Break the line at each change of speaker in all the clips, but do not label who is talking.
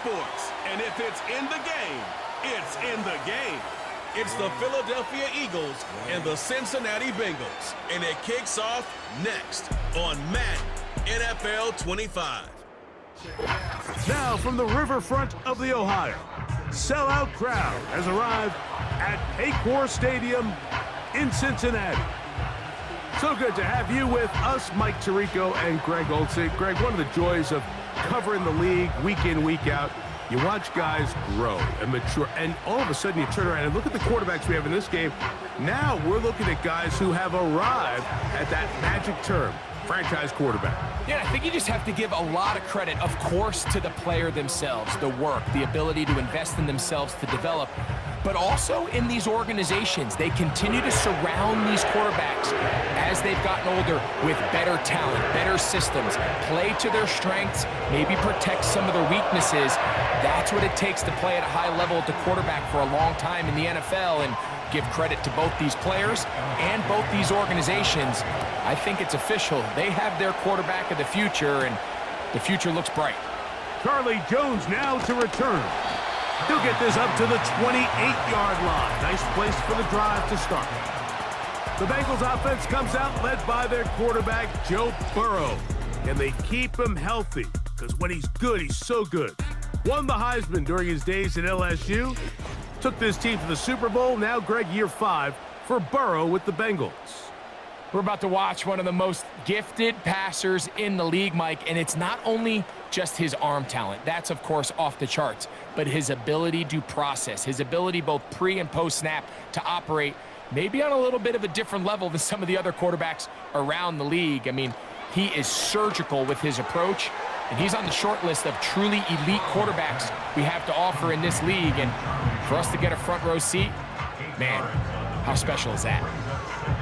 sports. And if it's in the game, it's in the game. It's the Philadelphia Eagles and the Cincinnati Bengals. And it kicks off next on Madden NFL 25.
Now from the riverfront of the Ohio, sellout crowd has arrived at Paycor Stadium in Cincinnati. So good to have you with us, Mike Tirico and Greg Olsen. Greg, one of the joys of covering the league week in, week out, you watch guys grow and mature, and all of a sudden you turn around and look at the quarterbacks we have in this game. Now we're looking at guys who have arrived at that magic term, franchise quarterback.
Yeah, I think you just have to give a lot of credit, of course, to the player themselves, the work, the ability to invest in themselves to develop, but also in these organizations. They continue to surround these quarterbacks as they've gotten older with better talent, better systems, play to their strengths, maybe protect some of their weaknesses. That's what it takes to play at a high level at the quarterback for a long time in the NFL, and give credit to both these players and both these organizations. I think it's official. They have their quarterback of the future, and the future looks bright.
Charlie Jones now to return. He'll get this up to the 28-yard line. Nice place for the drive to start. The Bengals offense comes out led by their quarterback, Joe Burrow. And they keep him healthy, because when he's good, he's so good. Won the Heisman during his days at LSU. Took this team to the Super Bowl. Now, Greg, year 5 for Burrow with the Bengals.
We're about to watch one of the most gifted passers in the league, Mike, and it's not only just his arm talent. That's, of course, off the charts, but his ability to process, his ability both pre- and post-snap to operate maybe on a little bit of a different level than some of the other quarterbacks around the league. I mean, he is surgical with his approach, and he's on the short list of truly elite quarterbacks we have to offer in this league. And for us to get a front row seat, man, how special is that?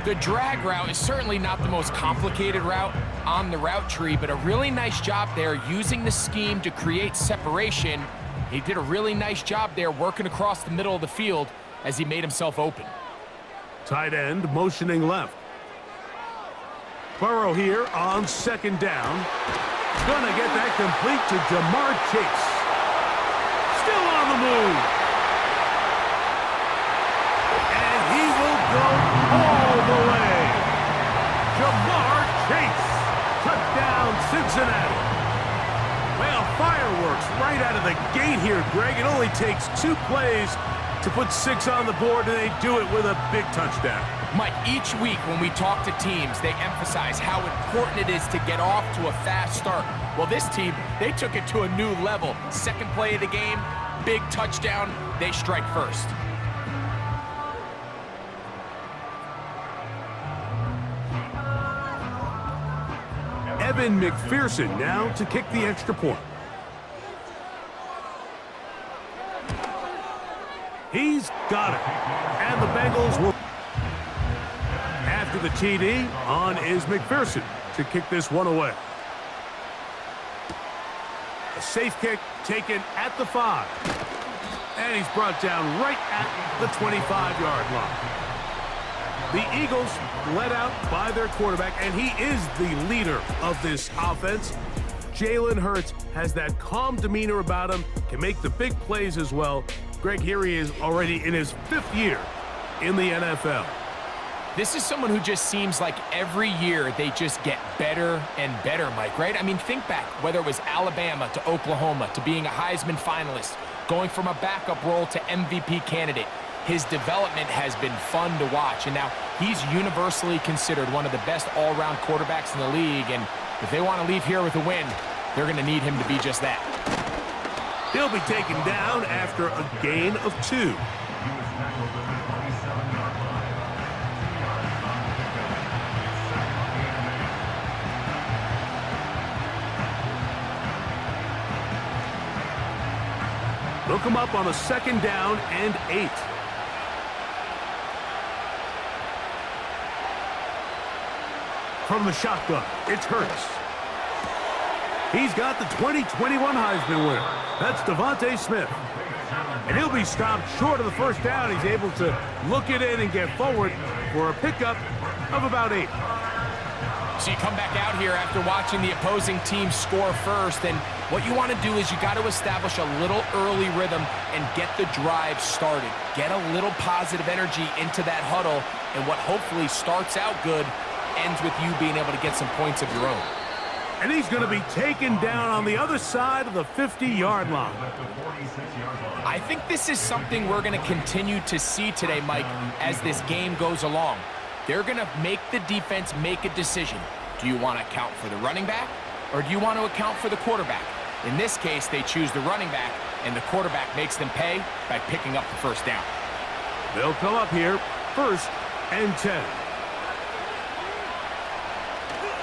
The drag route is certainly not the most complicated route on the route tree, but a really nice job there using the scheme to create separation. He did a really nice job there working across the middle of the field as he made himself open.
Tight end motioning left. Burrow here on second down. Gonna get that complete to Jamar Chase. Still on the move. And he will go all the way. Jamar Chase. Touchdown, Cincinnati. Well, fireworks right out of the gate here, Greg. It only takes 2 plays to put 6 on the board, and they do it with a big touchdown.
Mike, each week when we talk to teams, they emphasize how important it is to get off to a fast start. Well, this team, they took it to a new level. Second play of the game, big touchdown, they strike first.
Evan McPherson now to kick the extra point. He's got it. And the Bengals will... After the TD, on is McPherson to kick this one away. A safe kick taken at the 5. And he's brought down right at the 25-yard line. The Eagles led out by their quarterback, and he is the leader of this offense. Jalen Hurts has that calm demeanor about him, can make the big plays as well. Greg, here he is already in his 5th year in the NFL.
This is someone who just seems like every year they just get better and better, Mike, right? I mean, think back, whether it was Alabama to Oklahoma to being a Heisman finalist, going from a backup role to MVP candidate. His development has been fun to watch, and now he's universally considered one of the best all-around quarterbacks in the league, and if they want to leave here with a win, they're going to need him to be just that.
He'll be taken down after a gain of 2. They'll come up on a 2nd down and 8. From the shotgun, it's Hurts. He's got the 2021 Heisman winner. That's Devontae Smith. And he'll be stopped short of the 1st down. He's able to look it in and get forward for a pickup of about 8.
So you come back out here after watching the opposing team score first, and what you want to do is you got to establish a little early rhythm and get the drive started. Get a little positive energy into that huddle, and what hopefully starts out good ends with you being able to get some points of your own.
And he's going to be taken down on the other side of the 50-yard line.
I think this is something we're going to continue to see today, Mike, as this game goes along. They're going to make the defense make a decision. Do you want to account for the running back, or do you want to account for the quarterback? In this case, they choose the running back, and the quarterback makes them pay by picking up the first down.
They'll come up here, 1st and 10.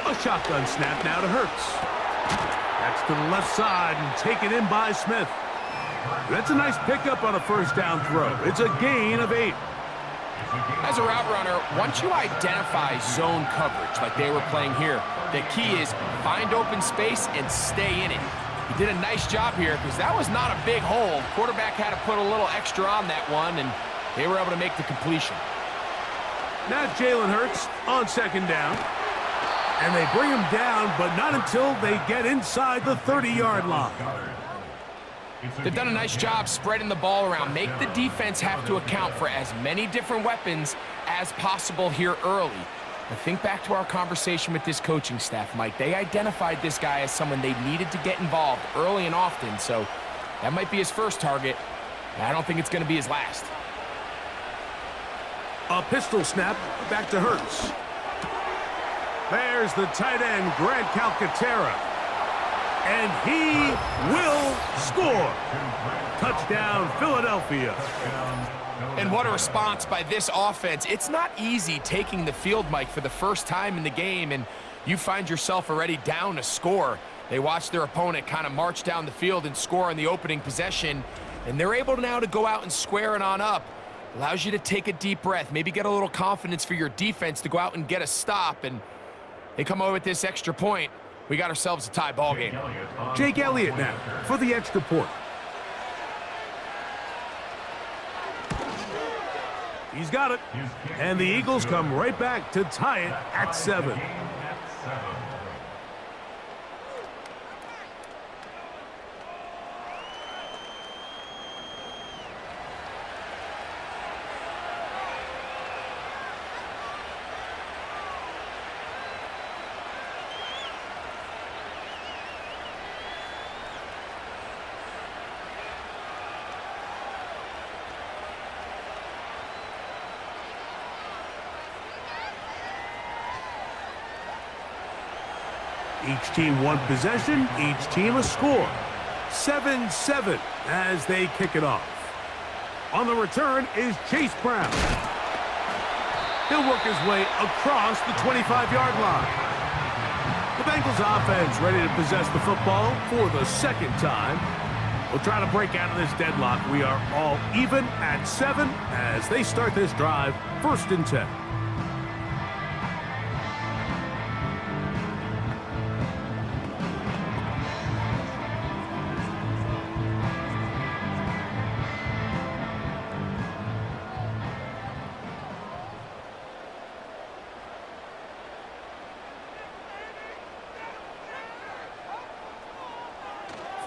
A shotgun snap now to Hurts. That's to the left side and taken in by Smith. That's a nice pickup on a first down throw. It's a gain of 8.
As a route runner, once you identify zone coverage like they were playing here, the key is find open space and stay in it. He did a nice job here because that was not a big hole. Quarterback had to put a little extra on that one, and they were able to make the completion.
Now Jalen Hurts on 2nd down. And they bring him down, but not until they get inside the 30-yard line.
They've done a nice job spreading the ball around. Make the defense have to account for as many different weapons as possible here early. But think back to our conversation with this coaching staff, Mike. They identified this guy as someone they needed to get involved early and often, so that might be his first target. I don't think it's going to be his last.
A pistol snap back to Hurts. There's the tight end, Grant Calcaterra. And he will score. Touchdown, Philadelphia.
And what a response by this offense. It's not easy taking the field, Mike, for the first time in the game, and you find yourself already down a score. They watch their opponent kind of march down the field and score in the opening possession, and they're able now to go out and square it on up. Allows you to take a deep breath, maybe get a little confidence for your defense to go out and get a stop, and they come away with this extra point. We got ourselves a tie ball game.
Jake Elliott now for the extra point. He's got it. And the Eagles come right back to tie it at 7. Each team one possession, each team a score. 7-7 as they kick it off. On the return is Chase Brown. He'll work his way across the 25-yard line. The Bengals offense ready to possess the football for the 2nd time. We'll try to break out of this deadlock. We are all even at 7 as they start this drive, 1st and 10.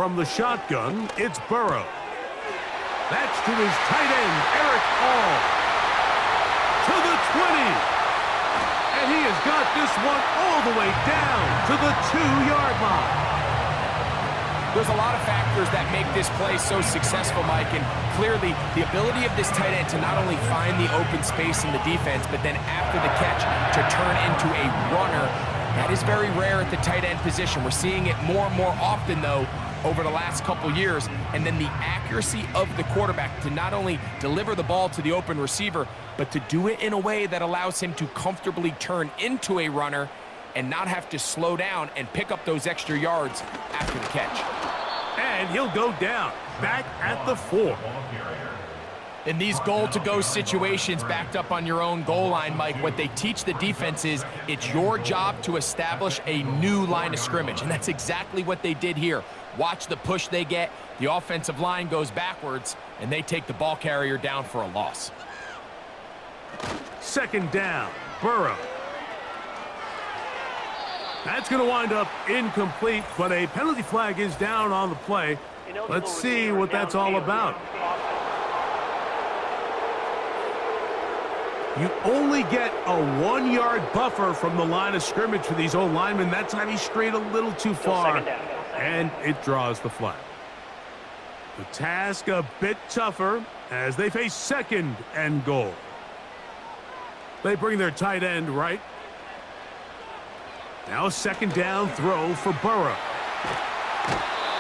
From the shotgun, it's Burrow. That's to his tight end, Eric All. To the 20. And he has got this one all the way down to the 2-yard line.
There's a lot of factors that make this play so successful, Mike, and clearly the ability of this tight end to not only find the open space in the defense, but then after the catch to turn into a runner. That is very rare at the tight end position. We're seeing it more and more often, though, over the last couple years, and then the accuracy of the quarterback to not only deliver the ball to the open receiver, but to do it in a way that allows him to comfortably turn into a runner and not have to slow down and pick up those extra yards after the catch.
And he'll go down, back at the 4.
In these goal-to-go situations backed up on your own goal line, Mike, what they teach the defense is it's your job to establish a new line of scrimmage, and that's exactly what they did here. Watch the push they get. The offensive line goes backwards, and they take the ball carrier down for a loss.
2nd down, Burrow. That's going to wind up incomplete, but a penalty flag is down on the play. Let's see what that's all about. You only get a 1-yard buffer from the line of scrimmage for these old linemen. That time he strayed a little too far, and it draws the flag. The task a bit tougher as they face 2nd and goal. They bring their tight end right. Now a 2nd down throw for Burrow.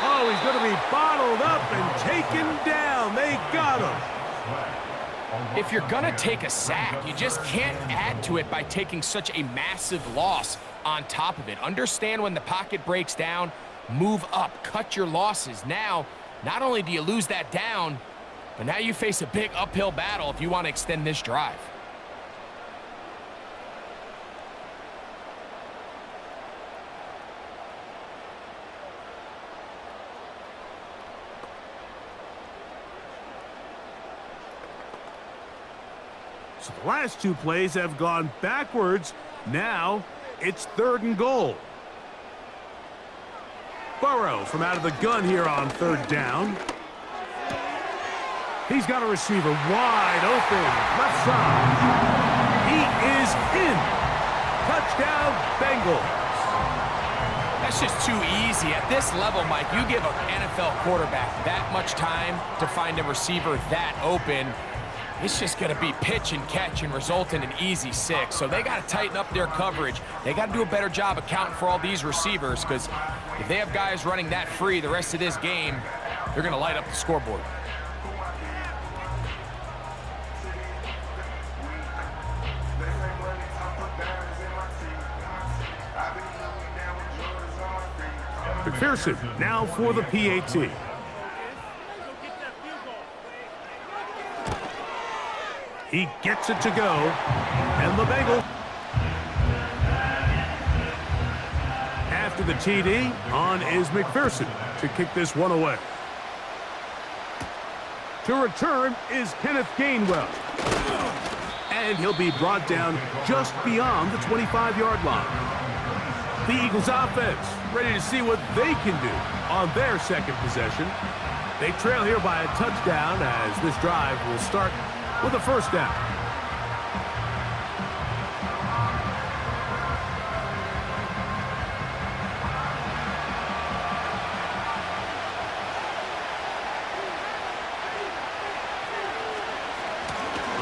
Oh, he's going to be bottled up and taken down. They got him.
If you're going to take a sack, you just can't add to it by taking such a massive loss on top of it. Understand when the pocket breaks down, move up, cut your losses. Now, not only do you lose that down, but now you face a big uphill battle if you want to extend this drive.
So the last 2 plays have gone backwards. Now it's 3rd and goal. Burrow from out of the gun here on 3rd down. He's got a receiver wide open, left side. He is in. Touchdown, Bengals.
That's just too easy. At this level, Mike, you give an NFL quarterback that much time to find a receiver that open, it's just going to be pitch and catch and result in an easy 6. So they got to tighten up their coverage. They got to do a better job accounting for all these receivers, because if they have guys running that free the rest of this game, they're going to light up the scoreboard.
McPherson now for the PAT. He gets it to go, and the Bengals. After the TD, on is McPherson to kick this one away. To return is Kenneth Gainwell. And he'll be brought down just beyond the 25-yard line. The Eagles offense ready to see what they can do on their 2nd possession. They trail here by a touchdown as this drive will start with a 1st down.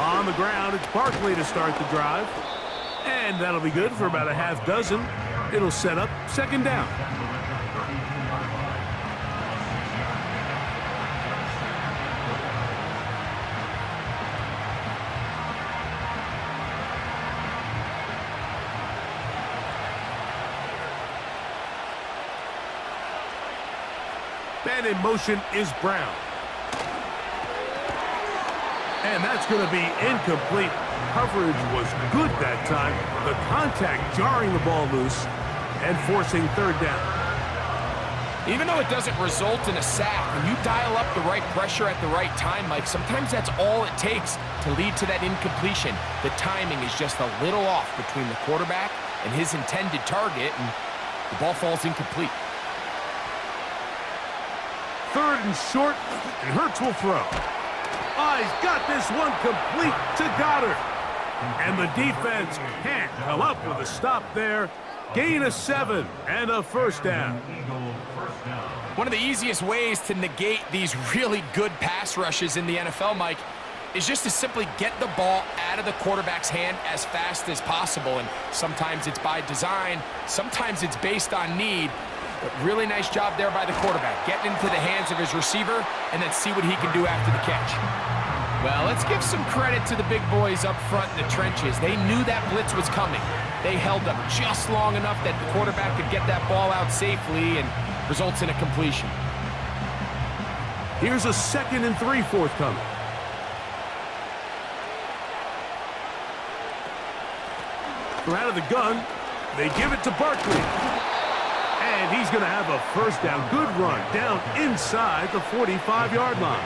On the ground, it's Barkley to start the drive. And that'll be good for about a half dozen. It'll set up 2nd down. And in motion is Brown. And that's going to be incomplete. Coverage was good that time. The contact jarring the ball loose and forcing 3rd down.
Even though it doesn't result in a sack, when you dial up the right pressure at the right time, Mike, sometimes that's all it takes to lead to that incompletion. The timing is just a little off between the quarterback and his intended target, and the ball falls incomplete.
3rd and short, and Hurts will throw. Oh, he's got this one complete to Goddard. And the defense can't come up with a stop there. Gain of 7 and a 1st down.
One of the easiest ways to negate these really good pass rushes in the NFL, Mike, is just to simply get the ball out of the quarterback's hand as fast as possible. And sometimes it's by design, sometimes it's based on need. But really nice job there by the quarterback, getting into the hands of his receiver and then see what he can do after the catch. Well, let's give some credit to the big boys up front in the trenches. They knew that blitz was coming. They held up just long enough that the quarterback could get that ball out safely and results in a completion.
Here's a 2nd and 3 forthcoming. From out of the gun, they give it to Barkley. And he's going to have a 1st down. Good run down inside the 45-yard line.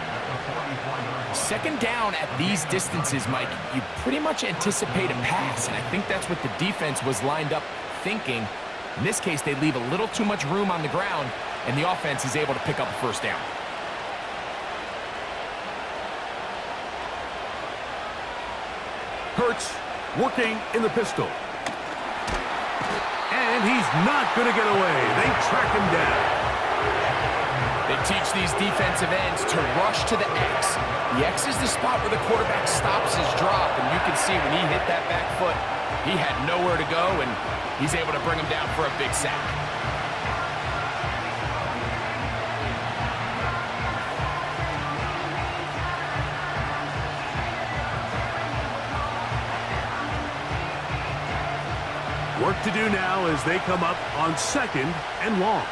2nd down at these distances, Mike, you pretty much anticipate a pass, and I think that's what the defense was lined up thinking. In this case, they leave a little too much room on the ground, and the offense is able to pick up a first down.
Hurts working in the pistol. And he's not going to get away. They track him down.
They teach these defensive ends to rush to the X. The X is the spot where the quarterback stops his drop, and you can see when he hit that back foot, he had nowhere to go, and he's able to bring him down for a big sack.
Work to do now as they come up on 2nd and long.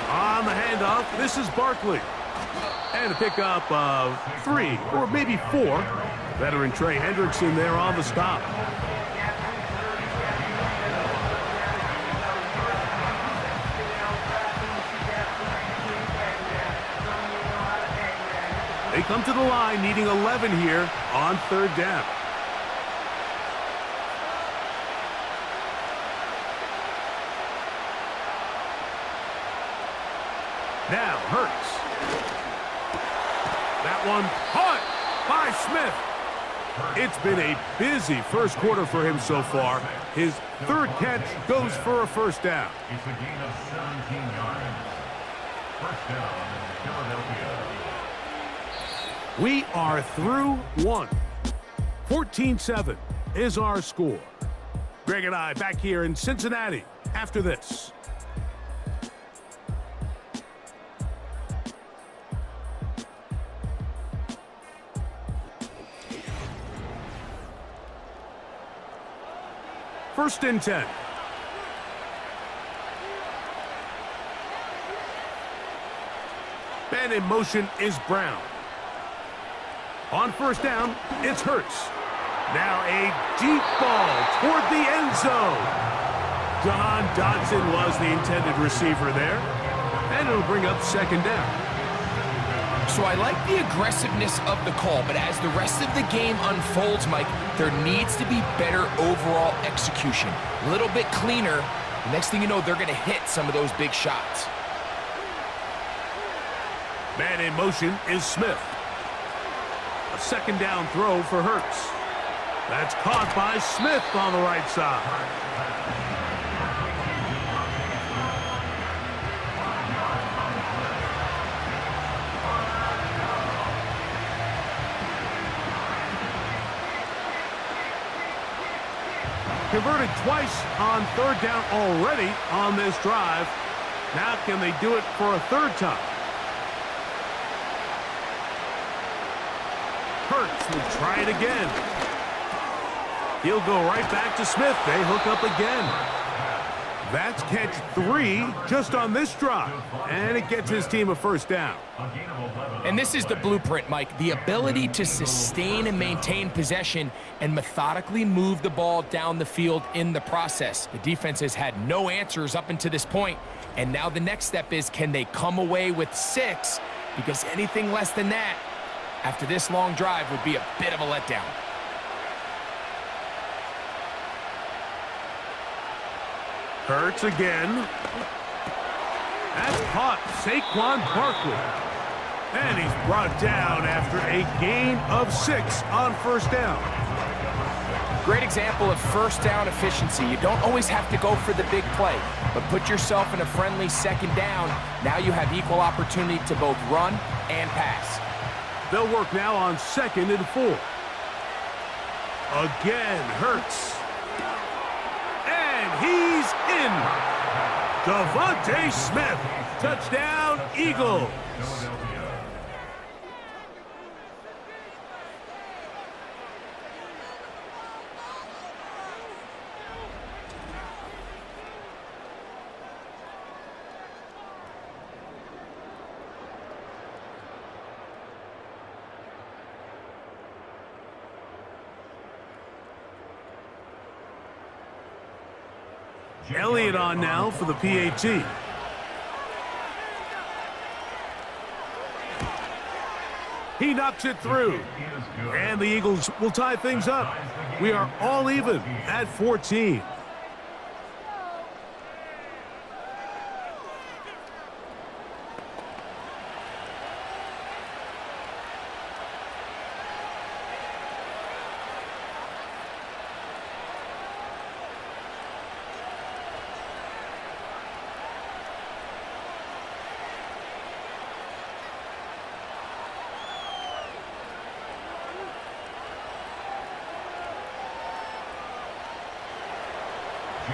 On the handoff, this is Barkley. And a pickup of 3 or maybe 4. Veteran Trey Hendrickson there on the stop. They come to the line needing 11 here on 3rd down. Now Hurts. That one caught by Smith. It's been a busy first quarter for him so far. His 3rd catch goes for a first down.
It's a gain of 17 yards. First down, Philadelphia.
We are through 1. 14-7 is our score. Greg and I back here in Cincinnati after this. First and 10. Man in motion is Brown. On first down, it's Hurts. Now a deep ball toward the end zone. John Dodson was the intended receiver there. And it'll bring up 2nd down.
So I like the aggressiveness of the call, but as the rest of the game unfolds, Mike, there needs to be better overall execution. A little bit cleaner. The next thing you know, they're going to hit some of those big shots.
Man in motion is Smith. A 2nd down throw for Hurts. That's caught by Smith on the right side. Converted twice on 3rd down already on this drive. Now can they do it for a 3rd time? Hurts will try it again. He'll go right back to Smith. They hook up again. That's catch 3 just on this drive. And it gets his team a first down.
And this is the blueprint, Mike. The ability to sustain and maintain possession and methodically move the ball down the field in the process. The defense has had no answers up until this point. And now the next step is, can they come away with 6? Because anything less than that, after this long drive, would be a bit of a letdown.
Hurts again. That's caught. Saquon Barkley. And he's brought down after a gain of 6 on first down.
Great example of first down efficiency. You don't always have to go for the big play, but put yourself in a friendly 2nd down. Now you have equal opportunity to both run and pass.
They'll work now on 2nd and 4. Again, Hurts. And he's in. Devontae Smith. Touchdown, Eagles. Elliott on now for the PAT. He knocks it through. And the Eagles will tie things up. We are all even at 14.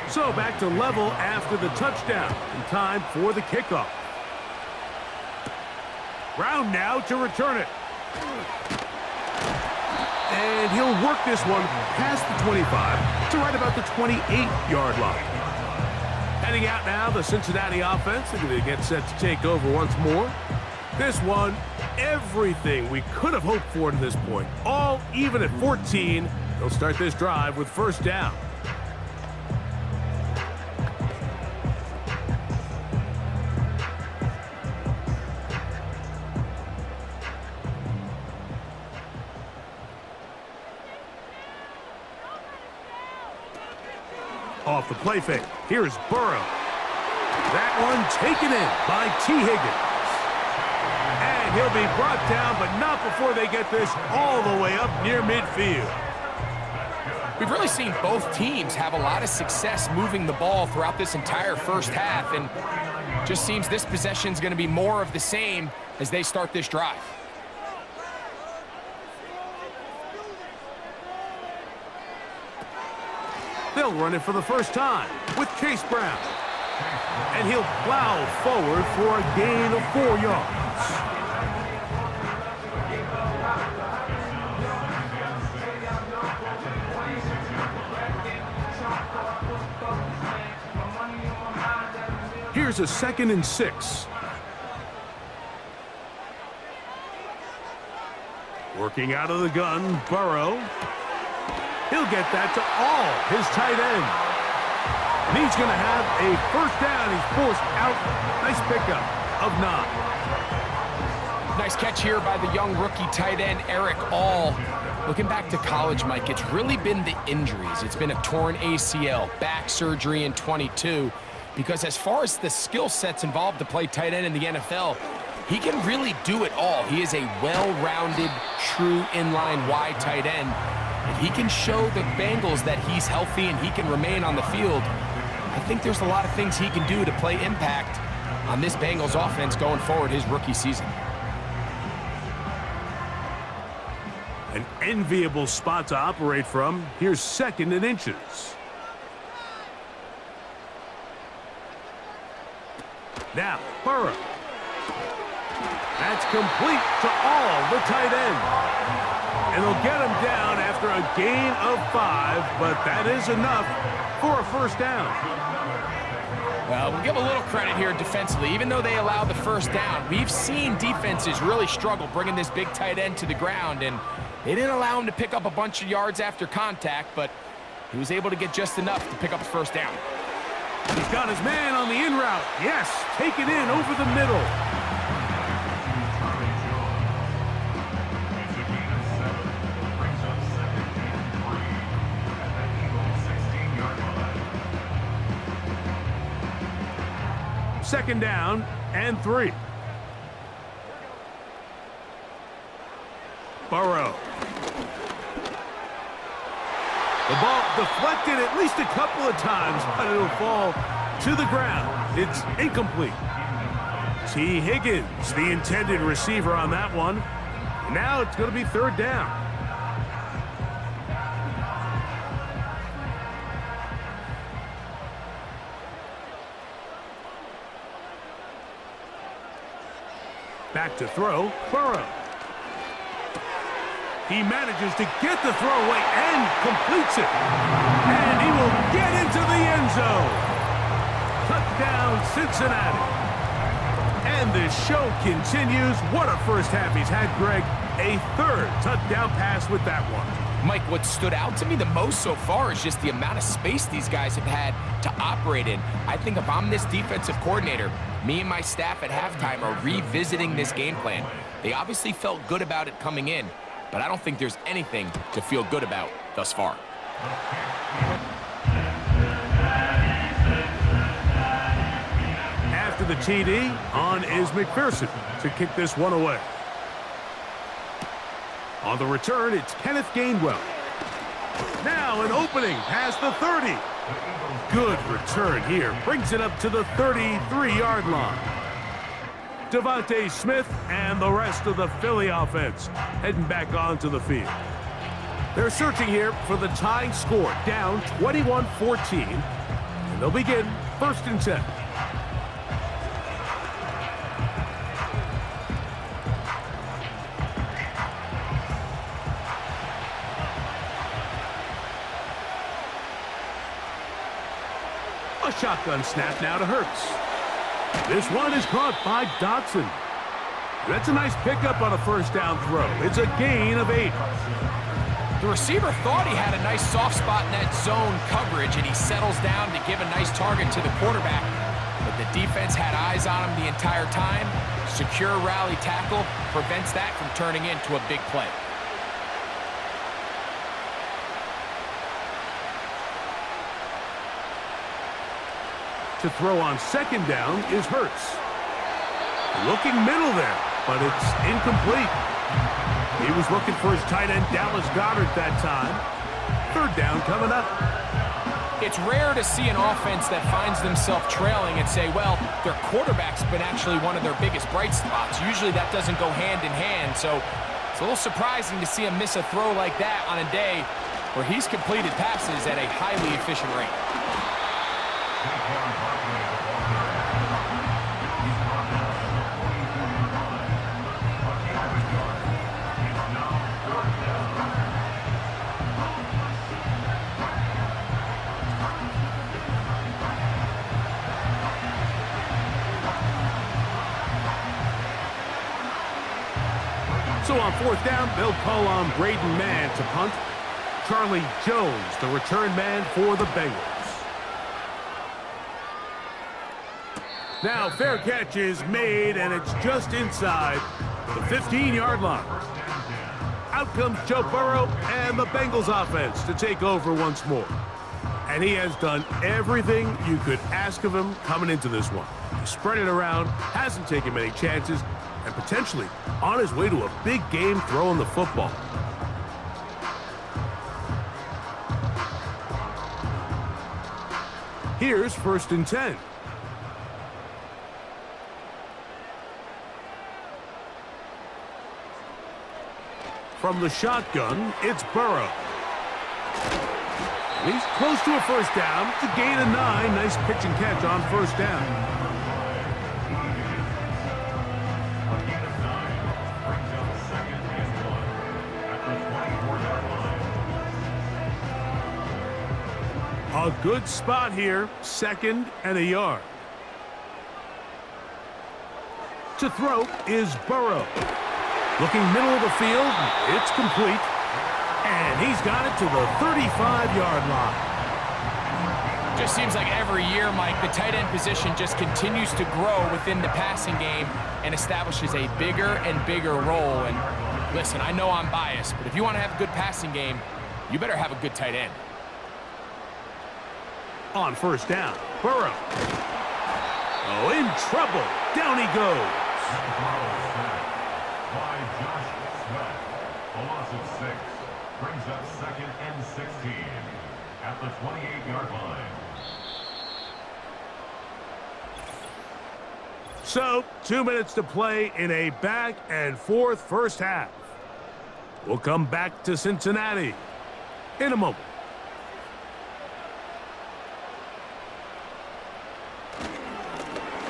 So back to level after the touchdown. And time for the kickoff. Brown now to return it. And he'll work this one past the 25 to right about the 28-yard line. Heading out now, the Cincinnati offense. They're going to get set to take over once more. This one, everything we could have hoped for to this point. All even at 14. They'll start this drive with first down. Off the play fake. Here's Burrow. That one taken in by T. Higgins. And he'll be brought down, but not before they get this all the way up near midfield.
We've really seen both teams have a lot of success moving the ball throughout this entire first half, and just seems this possession is going to be more of the same as they start this drive.
They'll run it for the first time with Chase Brown. And he'll plow forward for a gain of 4 yards. Here's a 2nd and 6. Working out of the gun, Burrow. He'll get that to all his tight end. And he's going to have a first down. He's forced out. Nice pickup of 9.
Nice catch here by the young rookie tight end, Eric All. Looking back to college, Mike, it's really been the injuries. It's been a torn ACL, back surgery in 22. Because as far as the skill sets involved to play tight end in the NFL, he can really do it all. He is a well-rounded, true inline wide tight end. If he can show the Bengals that he's healthy and he can remain on the field, I think there's a lot of things he can do to play impact on this Bengals offense going forward his rookie season.
An enviable spot to operate from. Here's 2nd and inches. Now, Burrow. That's complete to all the tight end. And they'll get him down after a gain of 5, but that is enough for a first down.
Well, we'll give a little credit here defensively. Even though they allowed the first down, we've seen defenses really struggle bringing this big tight end to the ground, and they didn't allow him to pick up a bunch of yards after contact, but he was able to get just enough to pick up a first down.
He's got his man on the in route. Yes, take it in over the middle. Second down and 3. Burrow. The ball deflected at least a couple of times, but it'll fall to the ground. It's incomplete. T. Higgins, the intended receiver on that one. Now it's going to be 3rd down. Back to throw, Burrow. He manages to get the throw away and completes it. And he will get into the end zone. Touchdown, Cincinnati. And this show continues. What a first half he's had, Greg. A 3rd touchdown pass with that one.
Mike, what stood out to me the most so far is just the amount of space these guys have had to operate in. I think if I'm this defensive coordinator, Me and my staff at halftime are revisiting this game plan. They obviously felt good about it coming in, but I don't think there's anything to feel good about thus far.
After the TD, on is McPherson to kick this one away. On the return, it's Kenneth Gainwell. Now an opening past the 30. Good return here. Brings it up to the 33-yard line. Devontae Smith and the rest of the Philly offense heading back onto the field. They're searching here for the tying score, down 21-14. And they'll begin 1st and 10. A shotgun snap now to Hurts. This one is caught by Dotson. That's a nice pickup on a 1st down throw. It's a gain of 8.
The receiver thought he had a nice soft spot in that zone coverage, and he settles down to give a nice target to the quarterback. But the defense had eyes on him the entire time. Secure rally tackle prevents that from turning into a big play.
To throw on 2nd down is Hurts. Looking middle there, but it's incomplete. He was looking for his tight end, Dallas Goedert, that time. 3rd down coming up.
It's rare to see an offense that finds themselves trailing and say, well, their quarterback's been actually one of their biggest bright spots. Usually that doesn't go hand in hand, so it's a little surprising to see him miss a throw like that on a day where he's completed passes at a highly efficient rate.
So on 4th down, they'll call on Braden Mann to punt. Charlie Jones, the return man for the Bengals. Now fair catch is made, and it's just inside the 15-yard line. Out comes Joe Burrow and the Bengals offense to take over once more. And he has done everything you could ask of him coming into this one. He spread it around, hasn't taken many chances, and potentially on his way to a big game throwing the football. Here's 1st and 10. From the shotgun, it's Burrow. He's close to a 1st down. It's a gain of 9. Nice pitch and catch on 1st down. A good spot here, 2nd and a yard. To throw is Burrow. Looking middle of the field, it's complete. And he's got it to the 35-yard line.
Just seems like every year, Mike, the tight end position just continues to grow within the passing game and establishes a bigger and bigger role. And listen, I know I'm biased, but if you want to have a good passing game, you better have a good tight end.
On 1st down, Burrow. Oh, in trouble. Down he goes.
By Josh Sweat. A loss of 6. Brings up 2nd and 16 at the 28-yard line.
So, 2 minutes to play in a back and forth 1st half. We'll come back to Cincinnati in a moment.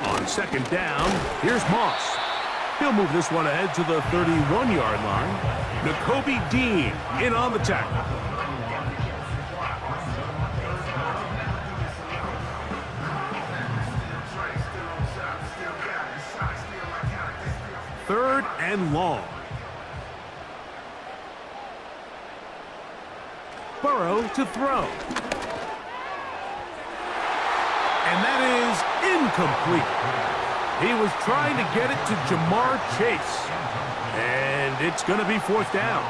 On 2nd down, here's Moss. He'll move this one ahead to the 31-yard line. Nakobe Dean in on the tackle. Third and long. Burrow to throw. And that is incomplete. He was trying to get it to Jamar Chase. And it's going to be 4th down.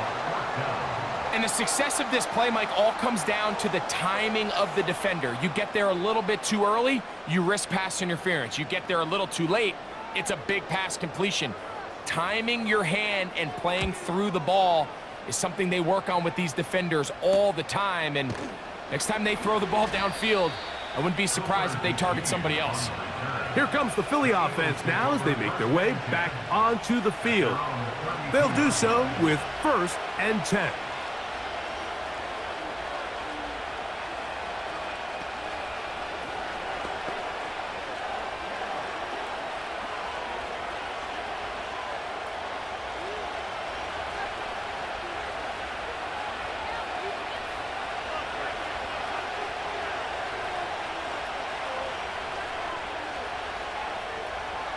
And the success of this play, Mike, all comes down to the timing of the defender. You get there a little bit too early, you risk pass interference. You get there a little too late, it's a big pass completion. Timing your hand and playing through the ball is something they work on with these defenders all the time. And next time they throw the ball downfield, I wouldn't be surprised if they target somebody else.
Here comes the Philly offense now as they make their way back onto the field. They'll do so with 1st and 10.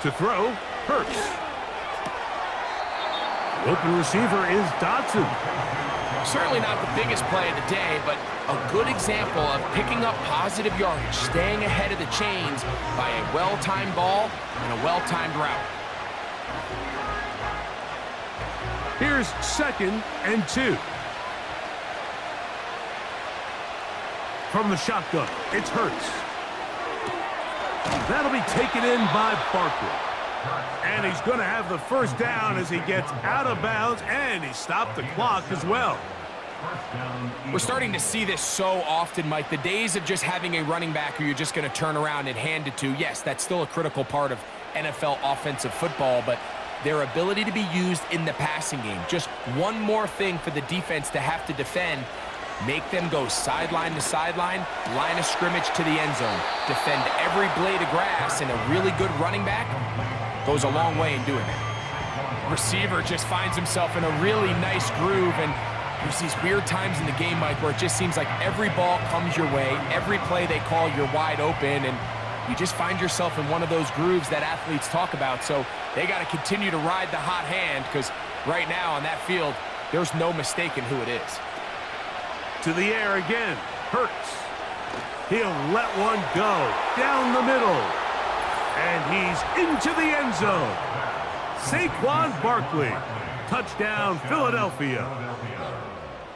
To throw, Hurts. The open receiver is Dotson.
Certainly not the biggest play of the day, but a good example of picking up positive yardage, staying ahead of the chains by a well-timed ball and a well-timed route.
Here's 2nd and 2. From the shotgun, it's Hurts. That'll be taken in by Barkley. And he's going to have the 1st down as he gets out of bounds, and he stopped the clock as well.
We're starting to see this so often, Mike. The days of just having a running back who you're just going to turn around and hand it to, yes, that's still a critical part of NFL offensive football, but their ability to be used in the passing game, just one more thing for the defense to have to defend. Make them go sideline to sideline, line of scrimmage to the end zone. Defend every blade of grass, and a really good running back goes a long way in doing that. Receiver just finds himself in a really nice groove, and there's these weird times in the game, Mike, where it just seems like every ball comes your way, every play they call, you're wide open, and you just find yourself in one of those grooves that athletes talk about. So they got to continue to ride the hot hand, because right now on that field, there's no mistaking who it is.
To the air again, Hurts. He'll let one go down the middle. And he's into the end zone. Saquon Barkley. Touchdown, Philadelphia.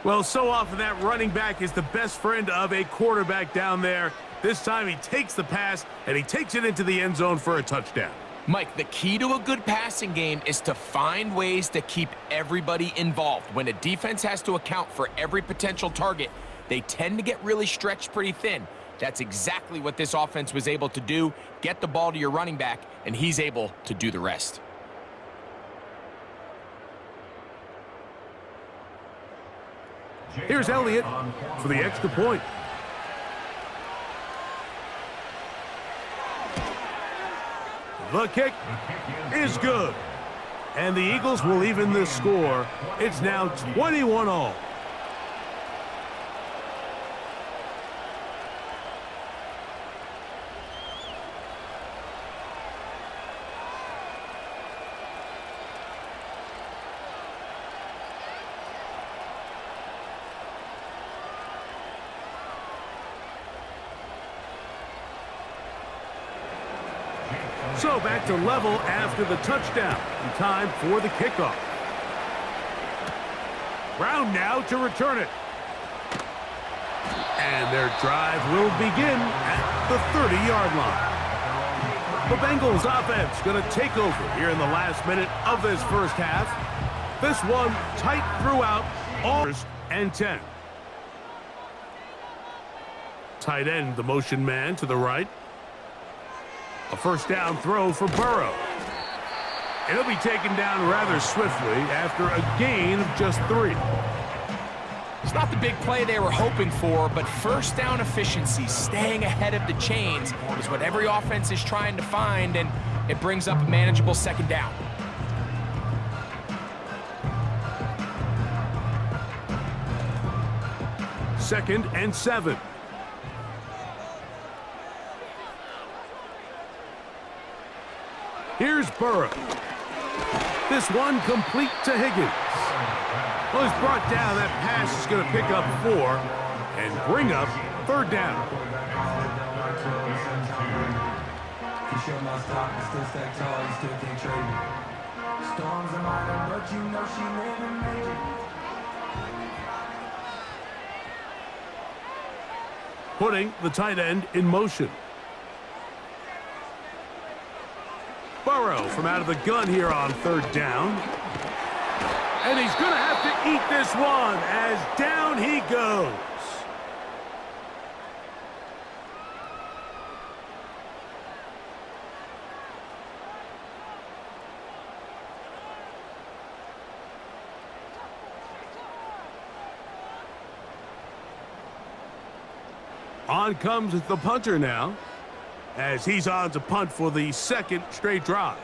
Well, so often that running back is the best friend of a quarterback down there. This time he takes the pass, and he takes it into the end zone for a touchdown.
Mike, the key to a good passing game is to find ways to keep everybody involved. When a defense has to account for every potential target, they tend to get really stretched pretty thin. That's exactly what this offense was able to do. Get the ball to your running back, and he's able to do the rest.
Here's Elliott for the extra point. The kick is good. And the Eagles will even this score. It's now 21-all. So back to level after the touchdown. In time for the kickoff. Brown now to return it. And their drive will begin at the 30-yard line. The Bengals offense going to take over here in the last minute of this first half. This one tight throughout, all 1st and 10. Tight end, the motion man to the right. A 1st down throw for Burrow. It'll be taken down rather swiftly after a gain of just 3.
It's not the big play they were hoping for, but 1st down efficiency, staying ahead of the chains, is what every offense is trying to find, and it brings up a manageable 2nd down.
Second and 7. Here's Burrow. This one complete to Higgins. Well, he's brought down. That pass is going to pick up 4 and bring up 3rd down.
You show my stock, but still stack tall, you still can't trade me. Storms are mine, but you know she living major.
Putting the tight end in motion. Burrow from out of the gun here on third down. And he's going to have to eat this one as down he goes. On comes the punter now, as he's on to punt for the second straight drive.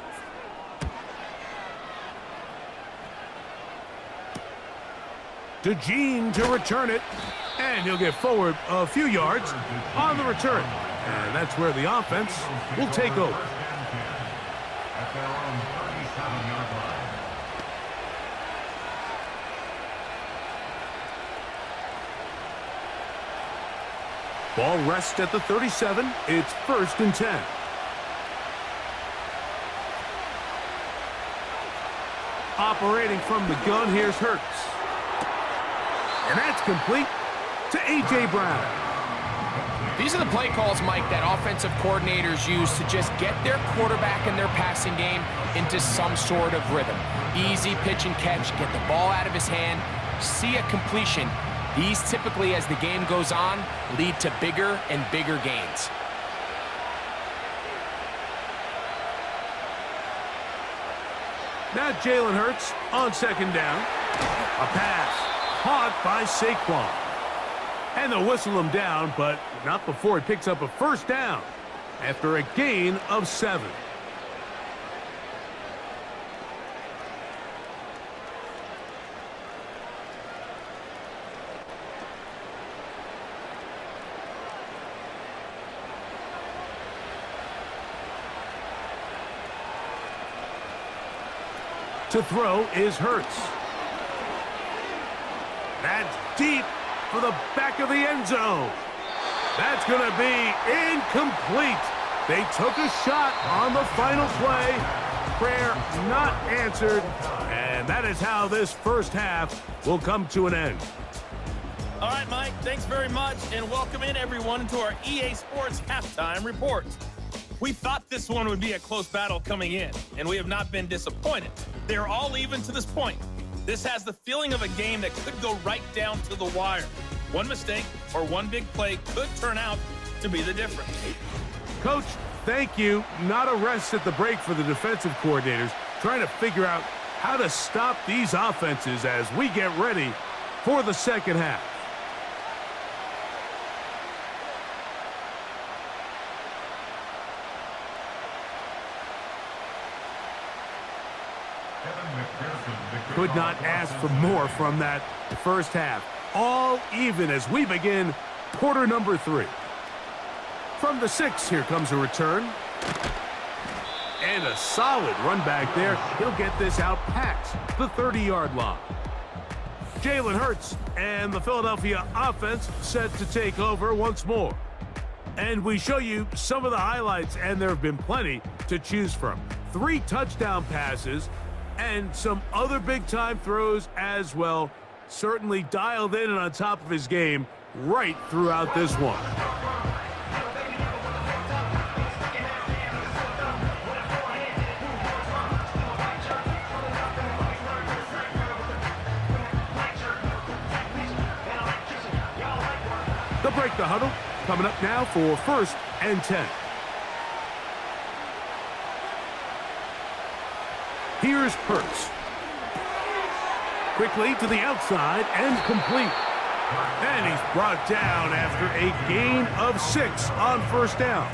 DeJean to return it, and he'll get forward a few yards on the return. And that's where the offense will take over.
At their own 37-yard line.
Ball rests at the 37. It's 1st and 10. Operating from the gun, here's Hurts. And that's complete to A.J. Brown.
These are the play calls, Mike, that offensive coordinators use to just get their quarterback and their passing game into some sort of rhythm. Easy pitch and catch, get the ball out of his hand, see a completion. These typically, as the game goes on, lead to bigger and bigger gains.
Now Jalen Hurts on second down. A pass caught by Saquon. And they'll whistle him down, but not before he picks up a first down after a gain of 7. To throw is Hurts. That's deep for the back of the end zone. That's going to be incomplete. They took a shot on the final play. Prayer not answered. And that is how this first half will come to an end.
All right, Mike, thanks very much, and welcome in everyone to our EA Sports Halftime Report. We thought this one would be a close battle coming in, and we have not been disappointed. They are all even to this point. This has the feeling of a game that could go right down to the wire. One mistake or one big play could turn out to be the difference.
Coach, thank you. Not a rest at the break for the defensive coordinators, trying to figure out how to stop these offenses as we get ready for the second half. Could not ask for more from that first half. All even as we begin quarter number 3. From the 6, here comes a return. And a solid run back there. He'll get this out past the 30-yard line. Jalen Hurts and the Philadelphia offense set to take over once more. And we show you some of the highlights, and there have been plenty to choose from. 3 touchdown passes and some other big-time throws as well. Certainly dialed in and on top of his game right throughout this one. They'll break the huddle. Coming up now for 1st and 10. Here's Hurts. Quickly to the outside and complete. And he's brought down after a gain of 6 on 1st down.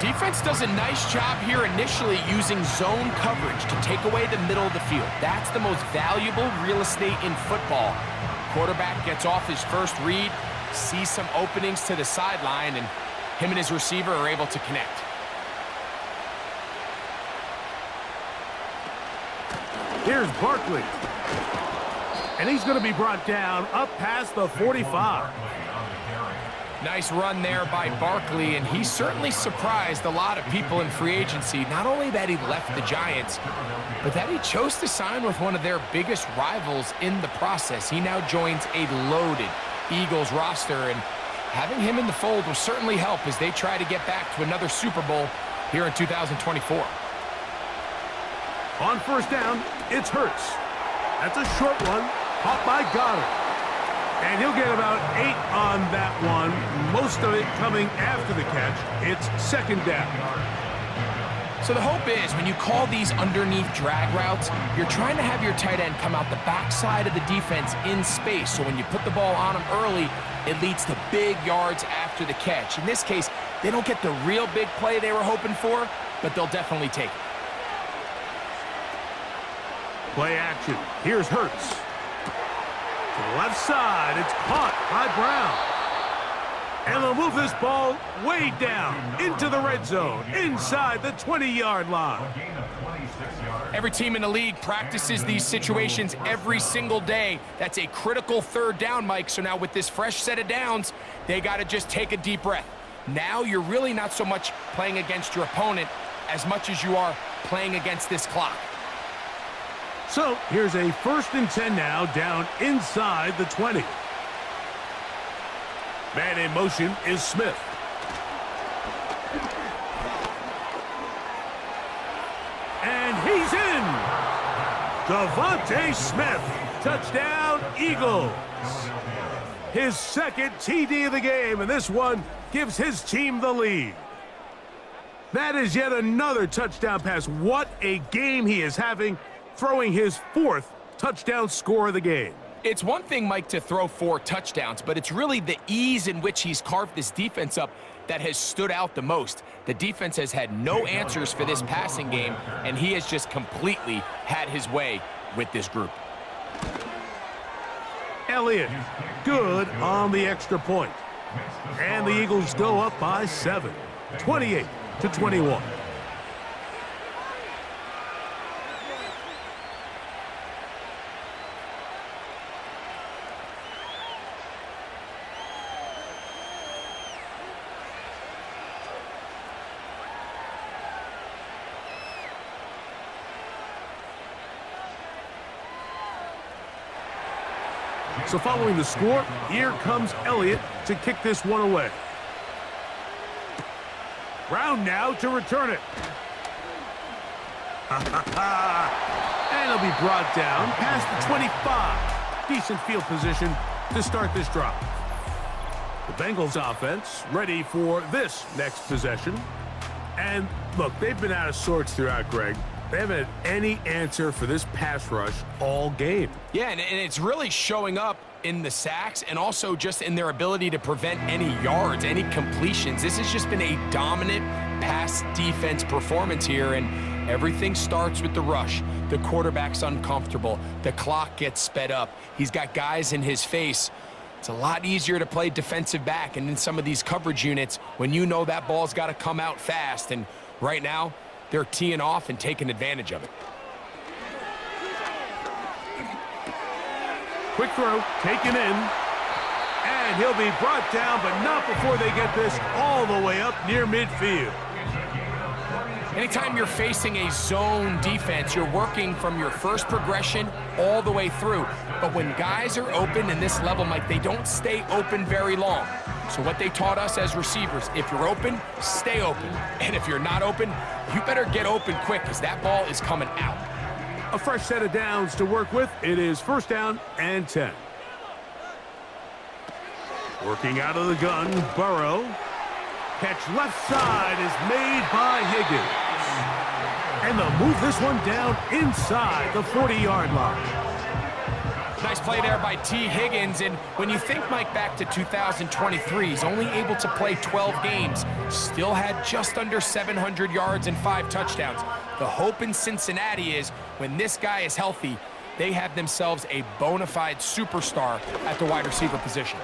Defense does a nice job here initially using zone coverage to take away the middle of the field. That's the most valuable real estate in football. Quarterback gets off his first read, sees some openings to the sideline, and him and his receiver are able to connect.
Here's Barkley. And he's going to be brought down up past the 45.
Nice run there by Barkley, and he certainly surprised a lot of people in free agency. Not only that he left the Giants, but that he chose to sign with one of their biggest rivals in the process. He now joins a loaded Eagles roster, and having him in the fold will certainly help as they try to get back to another Super Bowl here in 2024.
On first down, it's Hurts. That's a short one, caught by Goddard. And he'll get about 8 on that one, most of it coming after the catch. It's second down.
So the hope is when you call these underneath drag routes, you're trying to have your tight end come out the backside of the defense in space. So when you put the ball on him early, it leads to big yards after the catch. In this case, they don't get the real big play they were hoping for, but they'll definitely take it.
Play action. Here's Hurts. To the left side, it's caught by Brown. And they'll move this ball way down into the red zone, inside the 20-yard line.
Every team in the league practices these situations every single day. That's a critical third down, Mike. So now with this fresh set of downs, they got to just take a deep breath. Now you're really not so much playing against your opponent as much as you are playing against this clock.
So here's a 1st and 10 now, down inside the 20. Man in motion is Smith. And he's in. Devontae Smith, touchdown Eagles. His second TD of the game, and this one gives his team the lead. That is yet another touchdown pass. What a game he is having, throwing his 4th touchdown score of the game.
It's one thing, Mike, to throw 4 touchdowns, but it's really the ease in which he's carved this defense up that has stood out the most. The defense has had no answers for this passing game, and he has just completely had his way with this group.
Elliott, good on the extra point. And the Eagles go up by 7, 28-21. So following the score, here comes Elliott to kick this one away. Brown now to return it. And it'll be brought down past the 25. Decent field position to start this drive. The Bengals offense ready for this next possession. And look, they've been out of sorts throughout, Greg. They haven't had any answer for this pass rush all game.
Yeah, and it's really showing up in the sacks and also just in their ability to prevent any yards, any completions. This has just been a dominant pass defense performance here, and everything starts with the rush. The quarterback's uncomfortable. The clock gets sped up. He's got guys in his face. It's a lot easier to play defensive back, and in some of these coverage units, when you know that ball's got to come out fast, and right now, they're teeing off and taking advantage of it.
Quick throw, taken in. And he'll be brought down, but not before they get this all the way up near midfield.
Anytime you're facing a zone defense, you're working from your first progression all the way through. But when guys are open in this level, Mike, they don't stay open very long. So what they taught us as receivers, if you're open, stay open. And if you're not open, you better get open quick because that ball is coming out.
A fresh set of downs to work with. It is 1st down and 10. Working out of the gun, Burrow. Catch left side is made by Higgins. And they'll move this one down inside the 40-yard line.
Nice play there by T. Higgins, and when you think, Mike, back to 2023, he's only able to play 12 games, still had just under 700 yards and 5 touchdowns. The hope in Cincinnati is when this guy is healthy, they have themselves a bona fide superstar at the wide receiver position.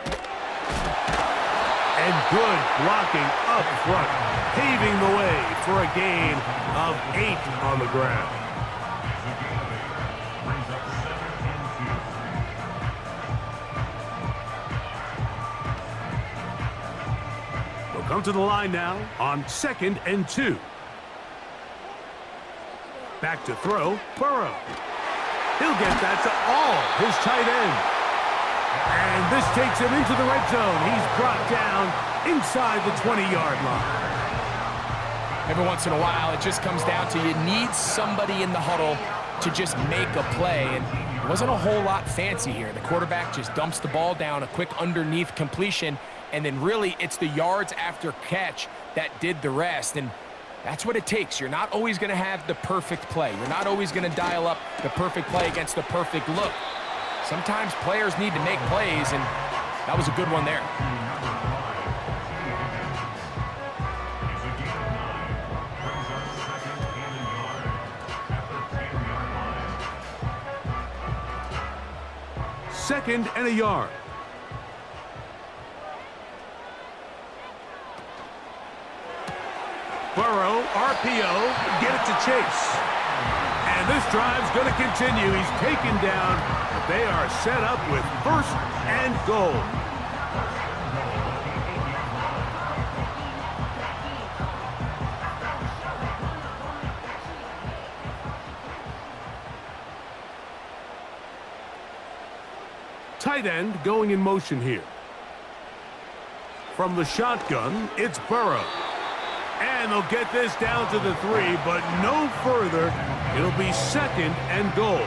And good blocking up front, paving the way for a gain of 8 on the ground. come to the line now on 2nd and 2. Back to throw, Burrow. He'll get that to all his tight end. And this takes him into the red zone. He's brought down inside the 20-yard line.
Every once in a while, it just comes down to you need somebody in the huddle to just make a play. And it wasn't a whole lot fancy here. The quarterback just dumps the ball down, a quick underneath completion, and then really it's the yards after catch that did the rest. And that's what it takes. You're not always going to have the perfect play. You're not always going to dial up the perfect play against the perfect look. Sometimes players need to make plays, and that was a good one there.
Second and a yard. Burrow, RPO, get it to Chase. And this drive's going to continue. He's taken down, but they are set up with 1st and goal. Tight end going in motion here. From the shotgun, it's Burrow. And they'll get this down to the 3, but no further. It'll be 2nd and goal.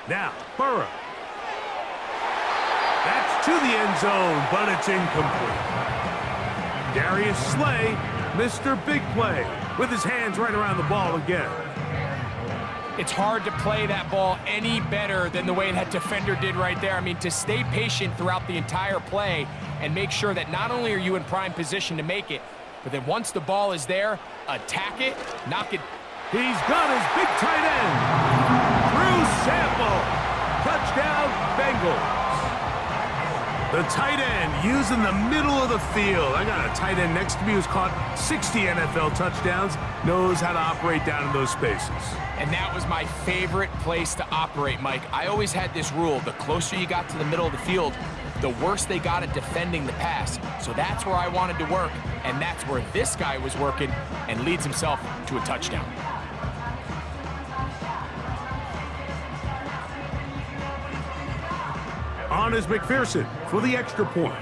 Now, Burrow. That's to the end zone, but it's incomplete. Darius Slay, Mr. Big Play, with his hands right around the ball again.
It's hard to play that ball any better than the way that defender did right there. I mean, to stay patient throughout the entire play and make sure that not only are you in prime position to make it, but then once the ball is there, attack it, knock it.
He's got his big tight end. Drew Sample. Touchdown, Bengals. The tight end using the middle of the field. I got a tight end next to me who's caught 60 NFL touchdowns, knows how to operate down in those spaces.
And that was my favorite place to operate, Mike. I always had this rule. The closer you got to the middle of the field, the worse they got at defending the pass. So that's where I wanted to work, and that's where this guy was working and leads himself to a touchdown.
On is McPherson for the extra point.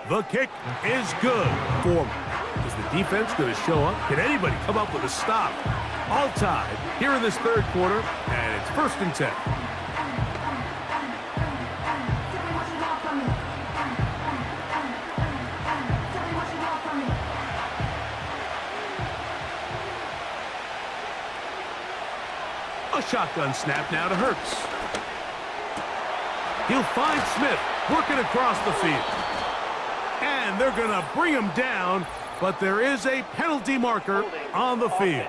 The kick is good for him. Is the defense going to show up? Can anybody come up with a stop? All tied here in this 3rd quarter, and it's 1st and 10. A shotgun snap now to Hurts. He'll find Smith working across the field. And they're going to bring him down, but there is a penalty marker on the field.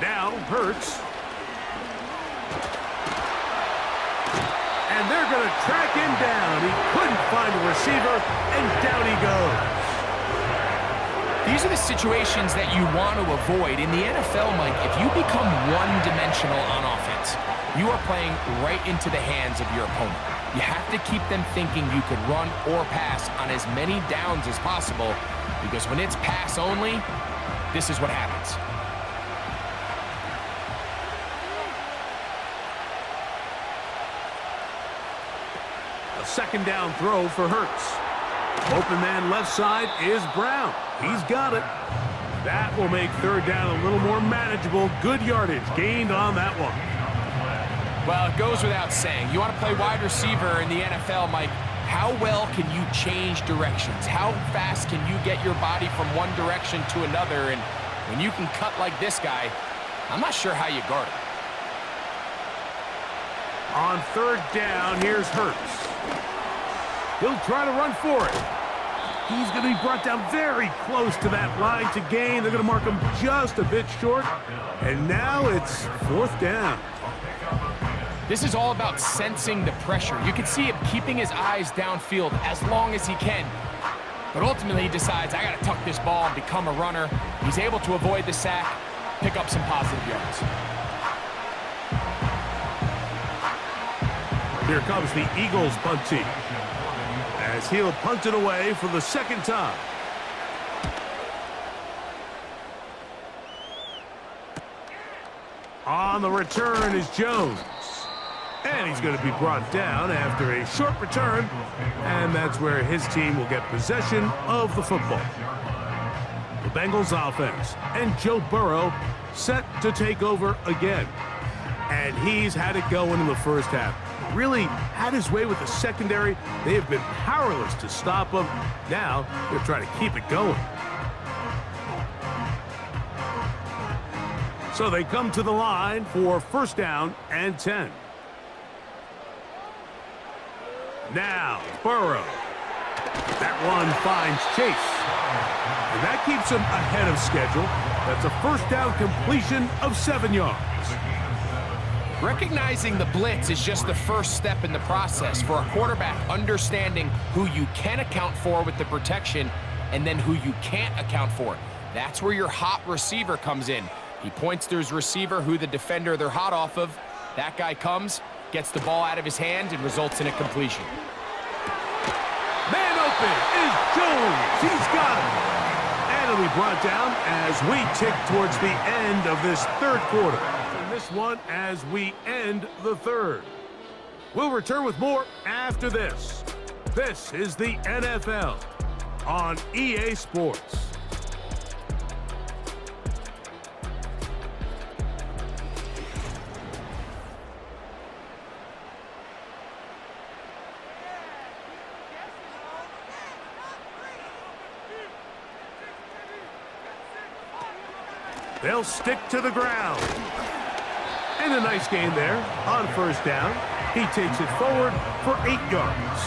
Now, Hurts. And they're going to track him down. He couldn't find a receiver, and down he goes.
These are the situations that you want to avoid. In the NFL, Mike, if you become one-dimensional on offense, you are playing right into the hands of your opponent. You have to keep them thinking you could run or pass on as many downs as possible, because when it's pass only, this is what happens.
A 2nd down throw for Hurts. Open man left side is Brown. He's got it. That will make 3rd down a little more manageable. Good yardage gained on that one.
Well, it goes without saying. You want to play wide receiver in the NFL, Mike, How well can you change directions? How fast can you get your body from one direction to another? And when you can cut like this guy, I'm not sure how you guard him.
On 3rd down, here's Hurts. He'll try to run for it. He's going to be brought down very close to that line to gain. They're going to mark him just a bit short. And now it's 4th down.
This is all about sensing the pressure. You can see him keeping his eyes downfield as long as he can. But ultimately he decides, I got to tuck this ball and become a runner. He's able to avoid the sack, pick up some positive yards.
Here comes the Eagles punt team, as he'll punt it away for the 2nd time. On the return is Jones. And he's going to be brought down after a short return. And that's where his team will get possession of the football. The Bengals offense and Joe Burrow set to take over again. And he's had it going in the first half. Really had his way with the secondary. They have been powerless to stop him. Now they're trying to keep it going. So they come to the line for 1st down and 10. Now Burrow. That one finds Chase. And that keeps him ahead of schedule. That's a 1st down completion of 7 yards.
Recognizing the blitz is just the first step in the process for a quarterback, understanding who you can account for with the protection and then who you can't account for. That's where your hot receiver comes in. He points to his receiver, who the defender they're hot off of. That guy comes, gets the ball out of his hand, and results in a completion.
Man open is Jones. He's got it. And it'll be brought down as we tick towards the end of this 3rd quarter. This one as we end the 3rd. We'll return with more after this. This is the NFL on EA Sports. They'll stick to the ground. And a nice gain there on 1st down. He takes it forward for 8 yards.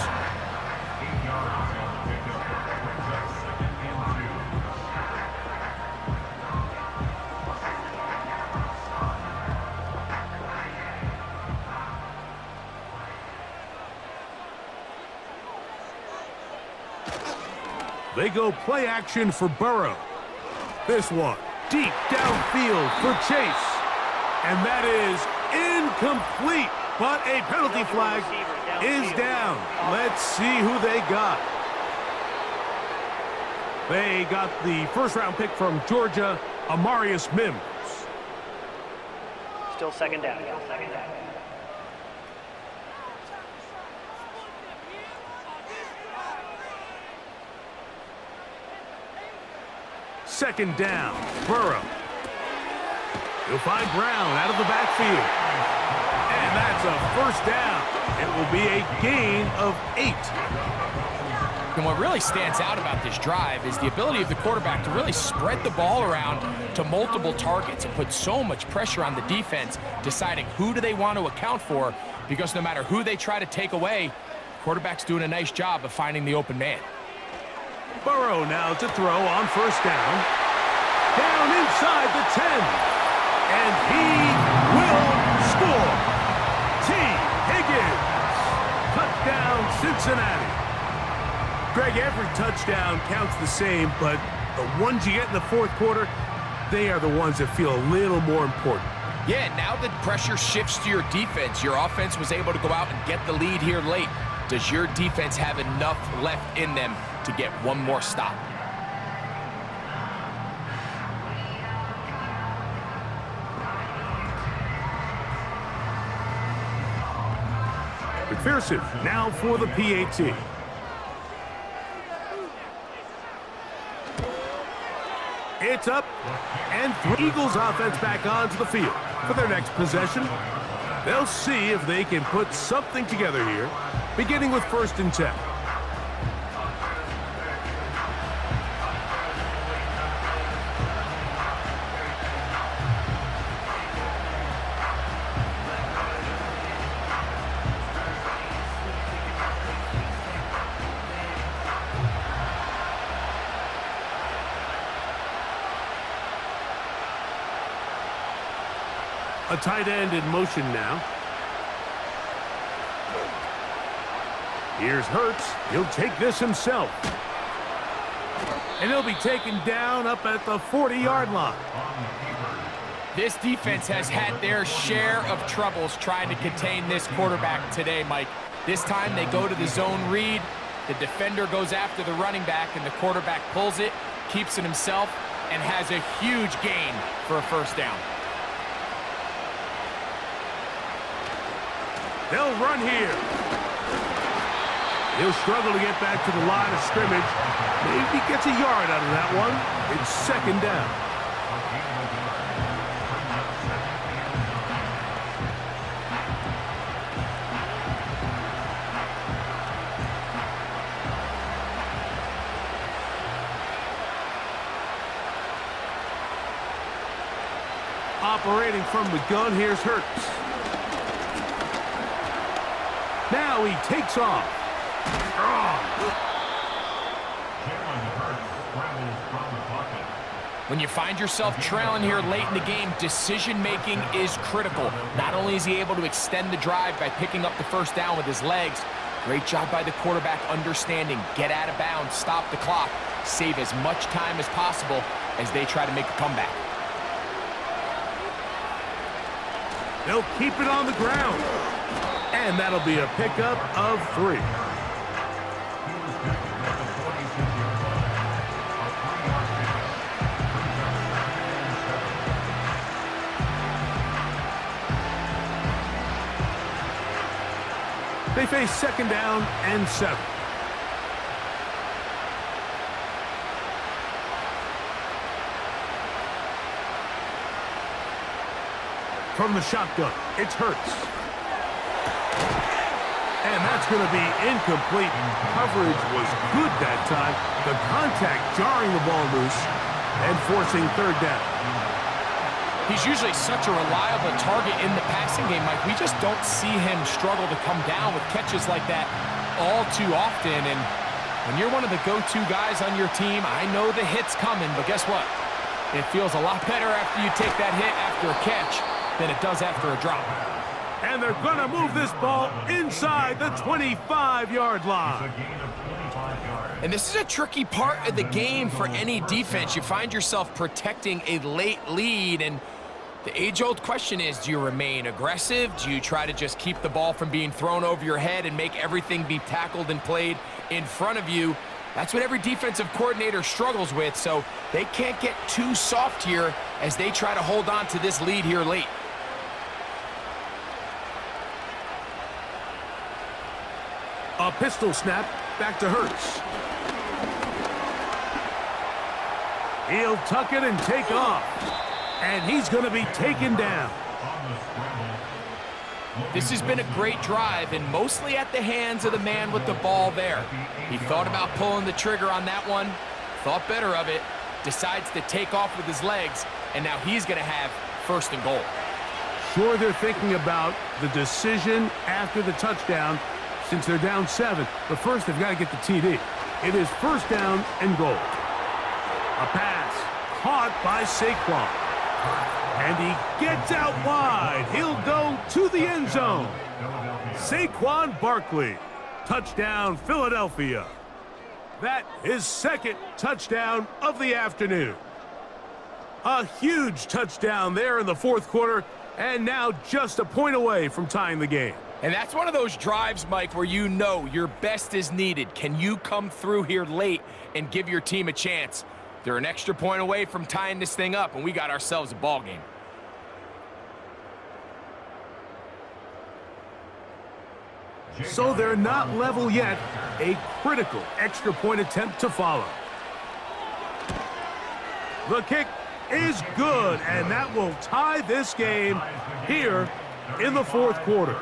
8 yards on the pickup. Brings up 2nd and
2. They go play action for Burrow. This one deep downfield for Chase. And that is incomplete, but a penalty flag is down. Let's see who they got. They got the 1st-round pick from Georgia, Amarius Mims.
Still 2nd down.
2nd down, Burrow. He'll find Brown out of the backfield. And that's a 1st down. It will be a gain of 8.
And what really stands out about this drive is the ability of the quarterback to really spread the ball around to multiple targets and put so much pressure on the defense, deciding who do they want to account for, because no matter who they try to take away, the quarterback's doing a nice job of finding the open man.
Burrow now to throw on 1st down. Down inside the 10. And he will score. T. Higgins. Touchdown, Cincinnati. Greg, every touchdown counts the same, but the ones you get in the 4th quarter, they are the ones that feel a little more important.
Yeah, now the pressure shifts to your defense. Your offense was able to go out and get the lead here late. Does your defense have enough left in them to get one more stop?
McPherson now for the PAT. It's up, and the Eagles offense back onto the field for their next possession. They'll see if they can put something together here, beginning with 1st and 10. A tight end in motion now. Here's Hurts. He'll take this himself. And he'll be taken down up at the 40-yard line.
This defense has had their share of troubles trying to contain this quarterback today, Mike. This time they go to the zone read. The defender goes after the running back, and the quarterback pulls it, keeps it himself, and has a huge gain for a first down.
They'll run here. He'll struggle to get back to the line of scrimmage. Maybe gets a yard out of that one. It's second down. Operating from the gun, here's Hurts. Now he takes off.
When you find yourself trailing here late in the game, decision-making is critical. Not only is he able to extend the drive by picking up the first down with his legs, great job by the quarterback understanding, get out of bounds, stop the clock, save as much time as possible as they try to make a comeback.
They'll keep it on the ground. And that'll be a pickup of 3. They face second down and 7. From the shotgun, it's Hurts. And that's going to be incomplete. Coverage was good that time. The contact jarring the ball loose and forcing third down.
He's usually such a reliable target in the passing game, Mike. We just don't see him struggle to come down with catches like that all too often. And when you're one of the go-to guys on your team, I know the hit's coming, but guess what? It feels a lot better after you take that hit after a catch than it does after a drop.
And they're going to move this ball inside the 25-yard line.
And this is a tricky part of the game for any defense. You find yourself protecting a late lead, and the age-old question is, do you remain aggressive? Do you try to just keep the ball from being thrown over your head and make everything be tackled and played in front of you? That's what every defensive coordinator struggles with, so they can't get too soft here as they try to hold on to this lead here late.
A pistol snap, back to Hurts. He'll tuck it and take off. And he's going to be taken down.
This has been a great drive, and mostly at the hands of the man with the ball there. He thought about pulling the trigger on that one, thought better of it, decides to take off with his legs, and now he's going to have first and goal.
Sure, they're thinking about the decision after the touchdown since they're down 7. But first, they've got to get the TD. It is first down and goal. A pass caught by Saquon. And he gets out wide. He'll go to the end zone. Saquon Barkley. Touchdown, Philadelphia. That is second touchdown of the afternoon. A huge touchdown there in the fourth quarter, and now just a point away from tying the game.
And that's one of those drives, Mike, where you know your best is needed. Can you come through here late and give your team a chance? They're an extra point away from tying this thing up, and we got ourselves a ball game.
So they're not level yet. A critical extra point attempt to follow. The kick is good, and that will tie this game here in the fourth quarter.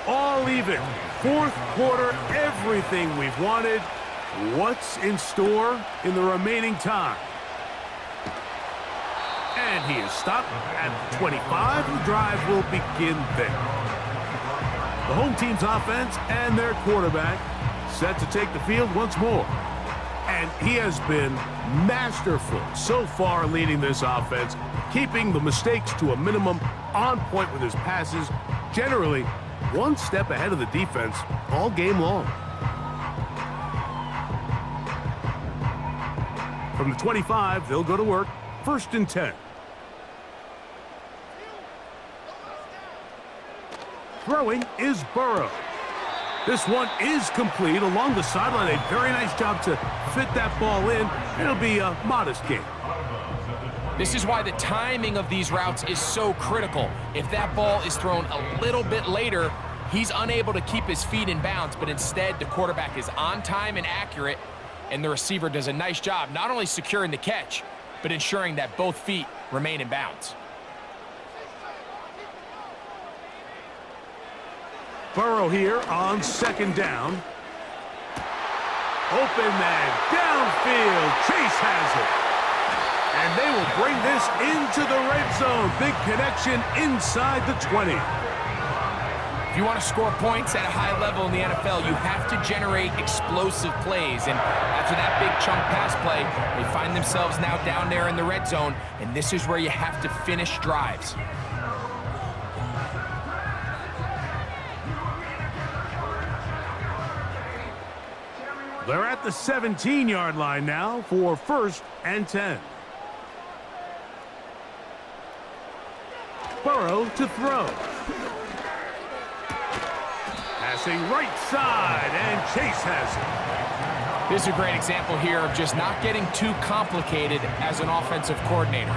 all even. Fourth quarter, everything we've wanted. What's in store in the remaining time? And he is stopped at 25. The drive will begin there. The home team's offense and their quarterback set to take the field once more. And he has been masterful so far leading this offense, keeping the mistakes to a minimum, on point with his passes, generally one step ahead of the defense all game long. From the 25, they'll go to work. 1st and 10. Throwing is Burrow. This one is complete along the sideline. A very nice job to fit that ball in. It'll be a modest gain.
This is why the timing of these routes is so critical. If that ball is thrown a little bit later, he's unable to keep his feet in bounds, but instead the quarterback is on time and accurate, and the receiver does a nice job not only securing the catch, but ensuring that both feet remain in bounds.
Burrow here on 2nd down. Open man, downfield. Chase has it. And they will bring this into the red zone. Big connection inside the 20.
If you want to score points at a high level in the NFL, you have to generate explosive plays. And after that big chunk pass play, they find themselves now down there in the red zone. And this is where you have to finish drives.
They're at the 17-yard line now for 1st and 10. Burrow to throw. Passing right side, and Chase has it.
This is a great example here of just not getting too complicated as an offensive coordinator.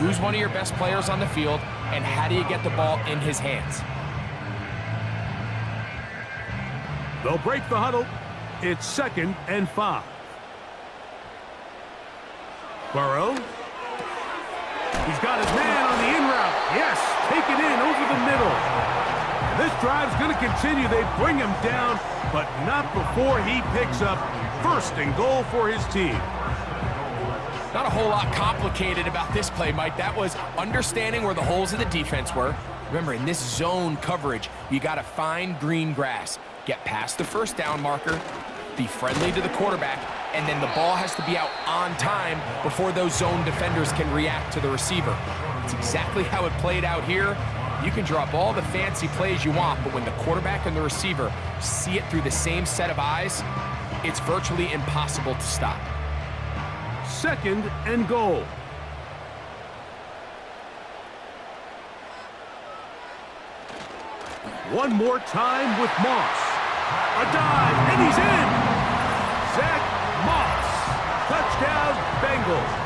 Who's one of your best players on the field, and how do you get the ball in his hands?
They'll break the huddle. It's 2nd and 5. Burrow. He's got his man on the in route. Yes, take it in over the middle. This drive's going to continue. They bring him down, but not before he picks up 1st and goal for his team.
Not a whole lot complicated about this play, Mike. That was understanding where the holes of the defense were. Remember, in this zone coverage, you got to find green grass. Get past the 1st down marker, be friendly to the quarterback, and then the ball has to be out on time before those zone defenders can react to the receiver. It's exactly how it played out here. You can draw up all the fancy plays you want, but when the quarterback and the receiver see it through the same set of eyes, it's virtually impossible to stop.
2nd and goal. One more time with Moss. A dive, and he's in! Zach Moss. Touchdown, Bengals.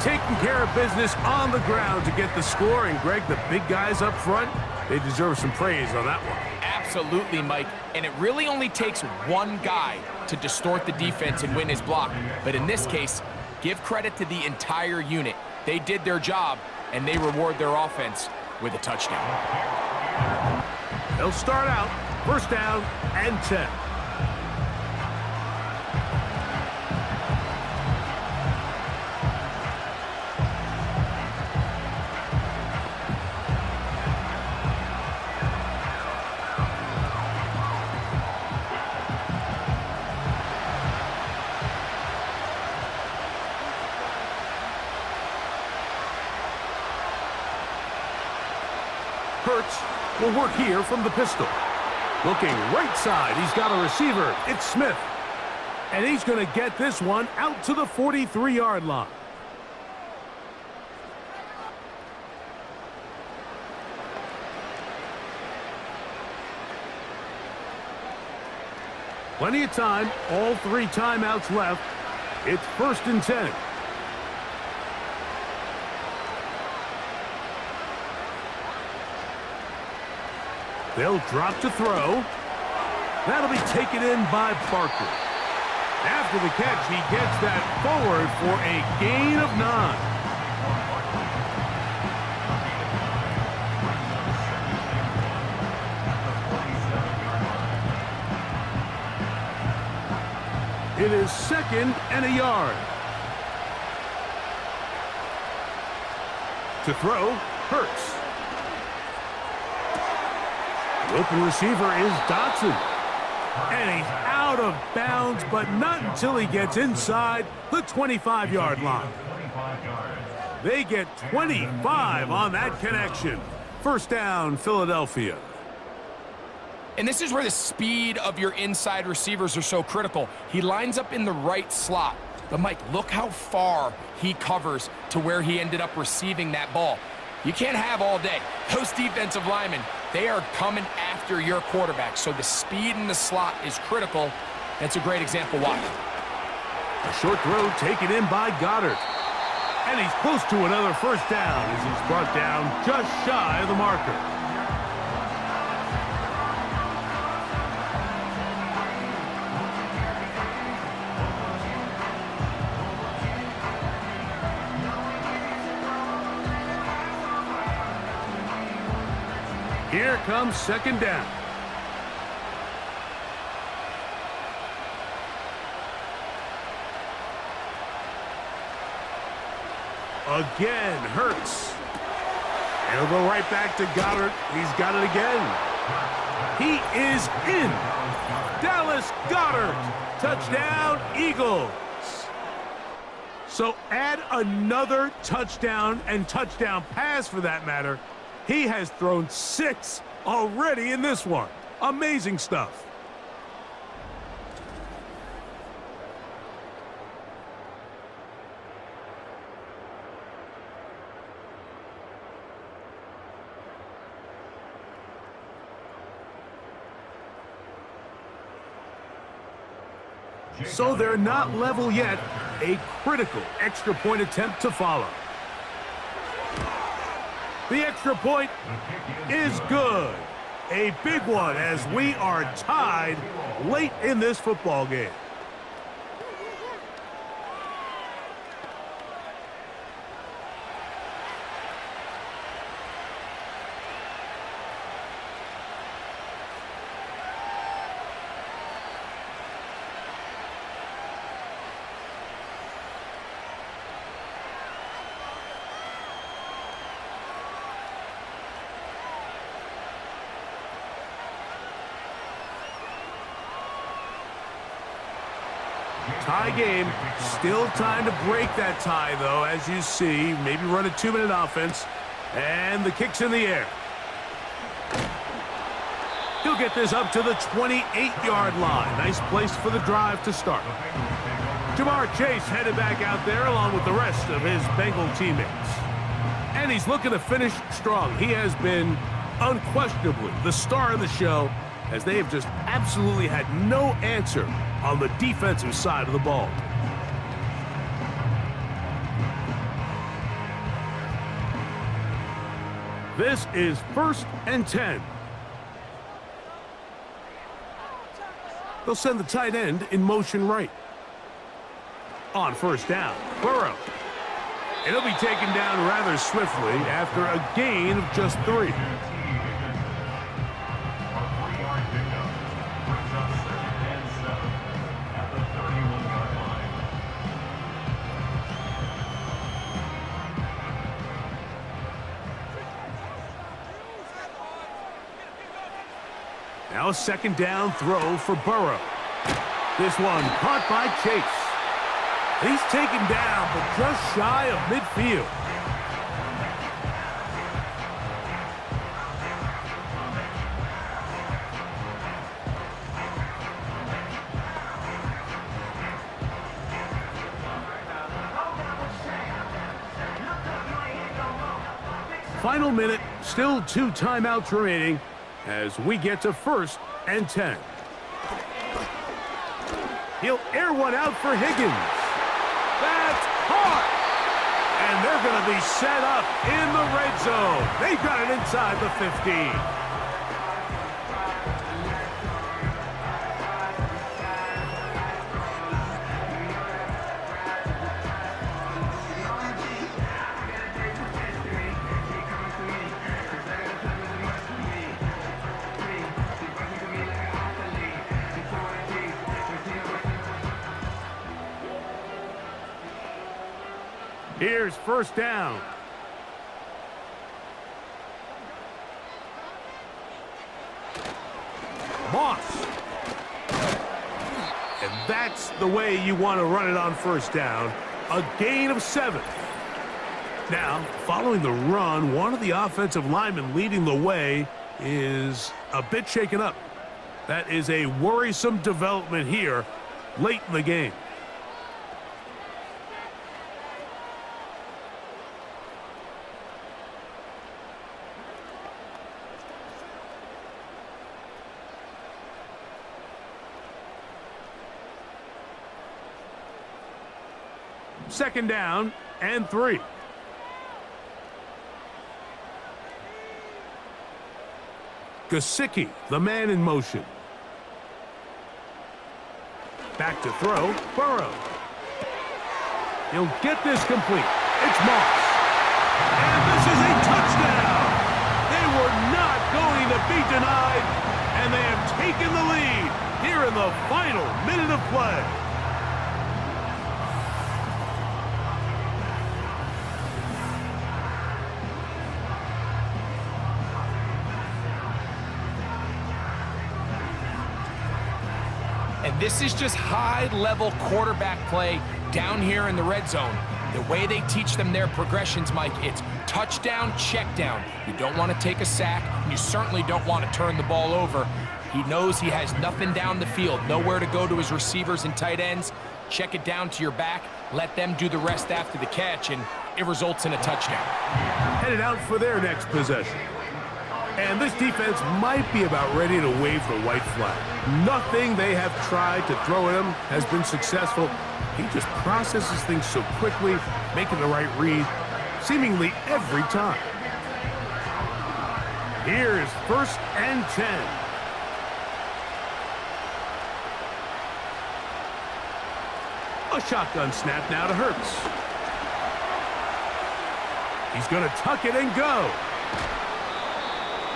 Taking care of business on the ground to get the score. And, Greg, the big guys up front, they deserve some praise on that one.
Absolutely, Mike. And it really only takes one guy to distort the defense and win his block. But in this case, give credit to the entire unit. They did their job, and they reward their offense with a touchdown.
They'll start out 1st down and 10. Hurts will work here from the pistol. Looking right side, he's got a receiver. It's Smith. And he's going to get this one out to the 43-yard line. Plenty of time, all 3 timeouts left. It's 1st and 10. They'll drop to throw. That'll be taken in by Barker. After the catch, he gets that forward for a gain of 9. It is 2nd and a yard. To throw, Hurts. The open receiver is Dotson. And he's out of bounds, but not until he gets inside the 25-yard line. They get 25 on that connection. First down, Philadelphia.
And this is where the speed of your inside receivers are so critical. He lines up in the right slot. But, Mike, look how far he covers to where he ended up receiving that ball. You can't have all day. Those defensive linemen, they are coming after your quarterback. So the speed in the slot is critical. That's a great example. Watch.
A short throw taken in by Goddard. And he's close to another first down as he's brought down just shy of the marker. Here comes second down. Again, Hurts. He'll go right back to Goddard. He's got it again. He is in. Dallas Goedert. Touchdown, Eagles. So add another touchdown and touchdown pass for that matter. He has thrown 6 already in this one. Amazing stuff. So they're not level yet. A critical extra point attempt to follow. The extra point is good. A big one as we are tied late in this football game. Tie game. Still time to break that tie, though, as you see. Maybe run a 2-minute offense. And the kick's in the air. He'll get this up to the 28-yard line. Nice place for the drive to start. Jamar Chase headed back out there along with the rest of his Bengal teammates. And he's looking to finish strong. He has been unquestionably the star of the show, as they have just absolutely had no answer on the defensive side of the ball. This is 1st and 10. They'll send the tight end in motion right. On first down, Burrow. And he'll be taken down rather swiftly after a gain of just 3. Now a second down throw for Burrow. This one caught by Chase. He's taken down, but just shy of midfield. Final minute, still 2 timeouts remaining as we get to 1st and 10. He'll air one out for Higgins. That's caught! And they're going to be set up in the red zone. They've got it inside the 15. Here's first down. Moss. And that's the way you want to run it on first down. A gain of 7. Now, following the run, one of the offensive linemen leading the way is a bit shaken up. That is a worrisome development here late in the game. Second down and 3. Gesicki, the man in motion. Back to throw, Burrow. He'll get this complete. It's Moss. And this is a touchdown. They were not going to be denied, and they have taken the lead here in the final minute of play.
And this is just high-level quarterback play down here in the red zone. The way they teach them their progressions, Mike, it's touchdown, check down. You don't want to take a sack, and you certainly don't want to turn the ball over. He knows he has nothing down the field, nowhere to go to his receivers and tight ends. Check it down to your back, let them do the rest after the catch, and it results in a touchdown.
Headed out for their next possession. And this defense might be about ready to wave the white flag. Nothing they have tried to throw at him has been successful. He just processes things so quickly, making the right read, seemingly every time. Here's first and 10. A shotgun snap now to Hurts. He's going to tuck it and go.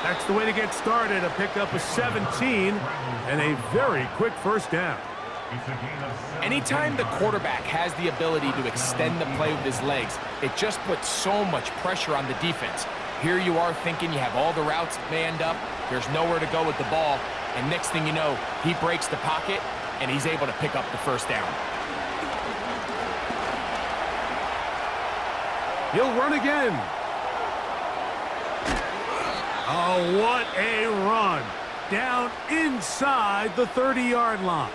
That's the way to get started, a pickup of 17 and a very quick first down.
Anytime the quarterback has the ability to extend the play with his legs, it just puts so much pressure on the defense. Here you are thinking you have all the routes manned up, there's nowhere to go with the ball, and next thing you know, he breaks the pocket, and he's able to pick up the first down.
He'll run again. Oh, what a run. Down inside the 30-yard line.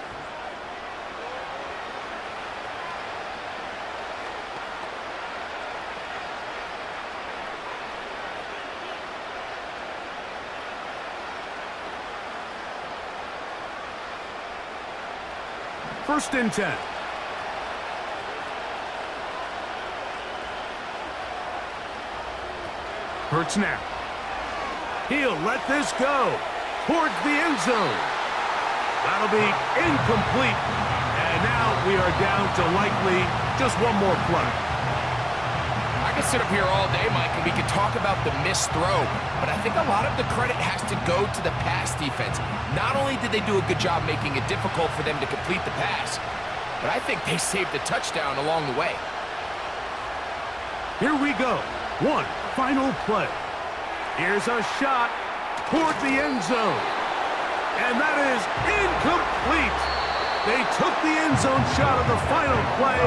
First and 10. Hurts now. He'll let this go towards the end zone. That'll be incomplete. And now we are down to likely just one more play.
I could sit up here all day, Mike, and we could talk about the missed throw, but I think a lot of the credit has to go to the pass defense. Not only did they do a good job making it difficult for them to complete the pass, but I think they saved the touchdown along the way.
Here we go. One final play. Here's a shot toward the end zone. And that is incomplete. They took the end zone shot of the final play.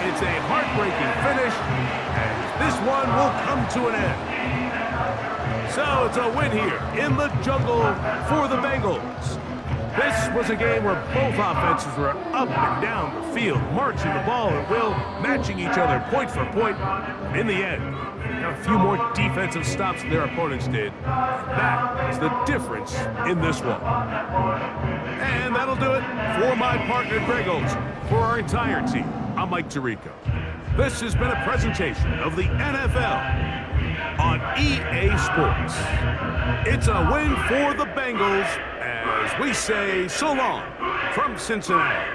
It's a heartbreaking finish, and this one will come to an end. So it's a win here in the jungle for the Bengals. This was a game where both offenses were up and down the field, marching the ball at will, matching each other point for point. In the end, a few more defensive stops than their opponents did. That is the difference in this one. And that'll do it for my partner, Greg Olson. For our entire team, I'm Mike Tirico. This has been a presentation of the NFL on EA Sports. It's a win for the Bengals as we say so long from Cincinnati.